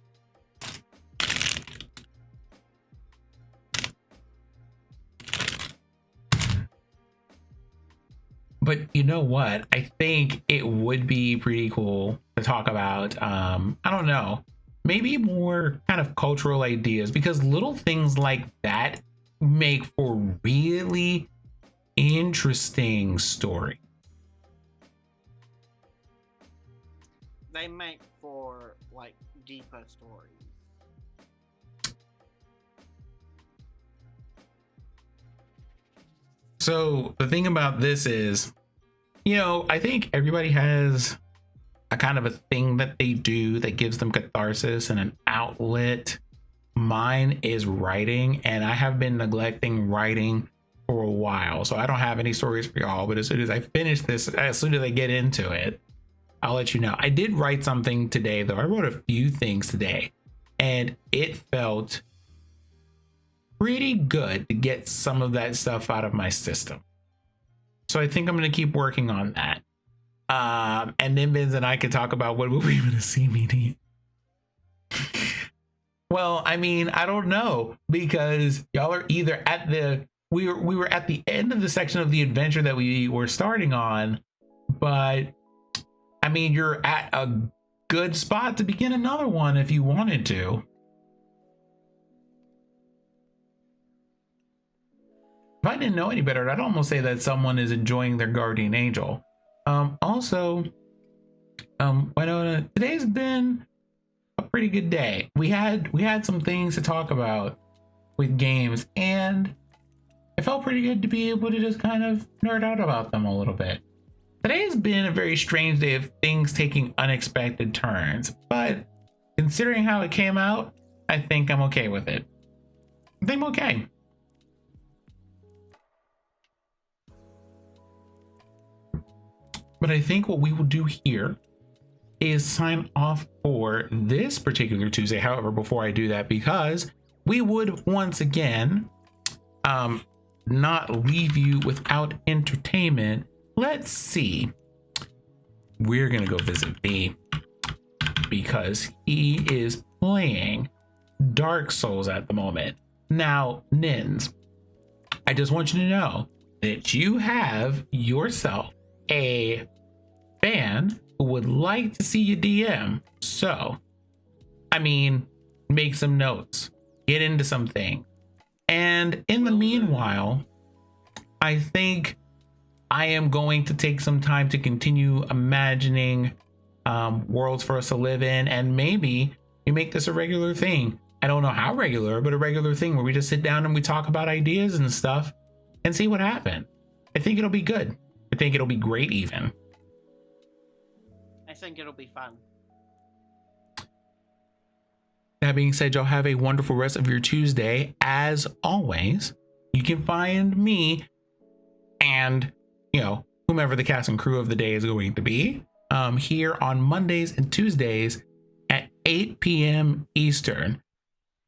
But you know what? I think it would be pretty cool to talk about, I don't know, maybe more kind of cultural ideas, because little things like that make for really interesting story. They make for like deeper stories. So the thing about this is, I think everybody has a kind of a thing that they do that gives them catharsis and an outlet. Mine is writing, and I have been neglecting writing for a while. So I don't have any stories for y'all, but as soon as I finish this, as soon as I get into it, I'll let you know. I did write something today, though. I wrote a few things today, and it felt pretty good to get some of that stuff out of my system. So I think I'm going to keep working on that. And Ninbinz and I could talk about what we're going to see meeting. Well, I mean, I don't know, because y'all are either at we were at the end of the section of the adventure that we were starting on, but I mean, you're at a good spot to begin another one if you wanted to. If I didn't know any better, I'd almost say that someone is enjoying their guardian angel. Also, Winona, today's been a pretty good day. We had some things to talk about with games, and it felt pretty good to be able to just kind of nerd out about them a little bit. Today's been a very strange day of things taking unexpected turns, but considering how it came out, I think I'm okay with it. I think I'm okay. But I think what we will do here is sign off for this particular Tuesday. However, before I do that, because we would once again not leave you without entertainment, let's see. We're gonna go visit B because he is playing Dark Souls at the moment. Now, Nins, I just want you to know that you have yourself a fan who would like to see you DM. So, I mean, make some notes, get into something. And in the meanwhile, I think I am going to take some time to continue imagining worlds for us to live in, and maybe we make this a regular thing. I don't know how regular, but a regular thing where we just sit down and we talk about ideas and stuff and see what happens. I think it'll be good. I think it'll be great even. I think it'll be fun. That being said, y'all have a wonderful rest of your Tuesday. As always, you can find me and, whomever the cast and crew of the day is going to be here on Mondays and Tuesdays at 8 p.m. Eastern.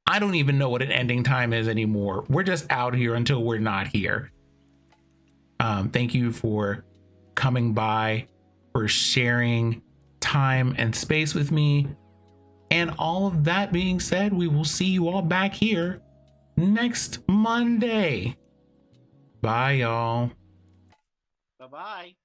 I don't even know what an ending time is anymore. We're just out here until we're not here. Thank you for coming by, for sharing time and space with me. And all of that being said, we will see you all back here next Monday. Bye, y'all. Bye-bye.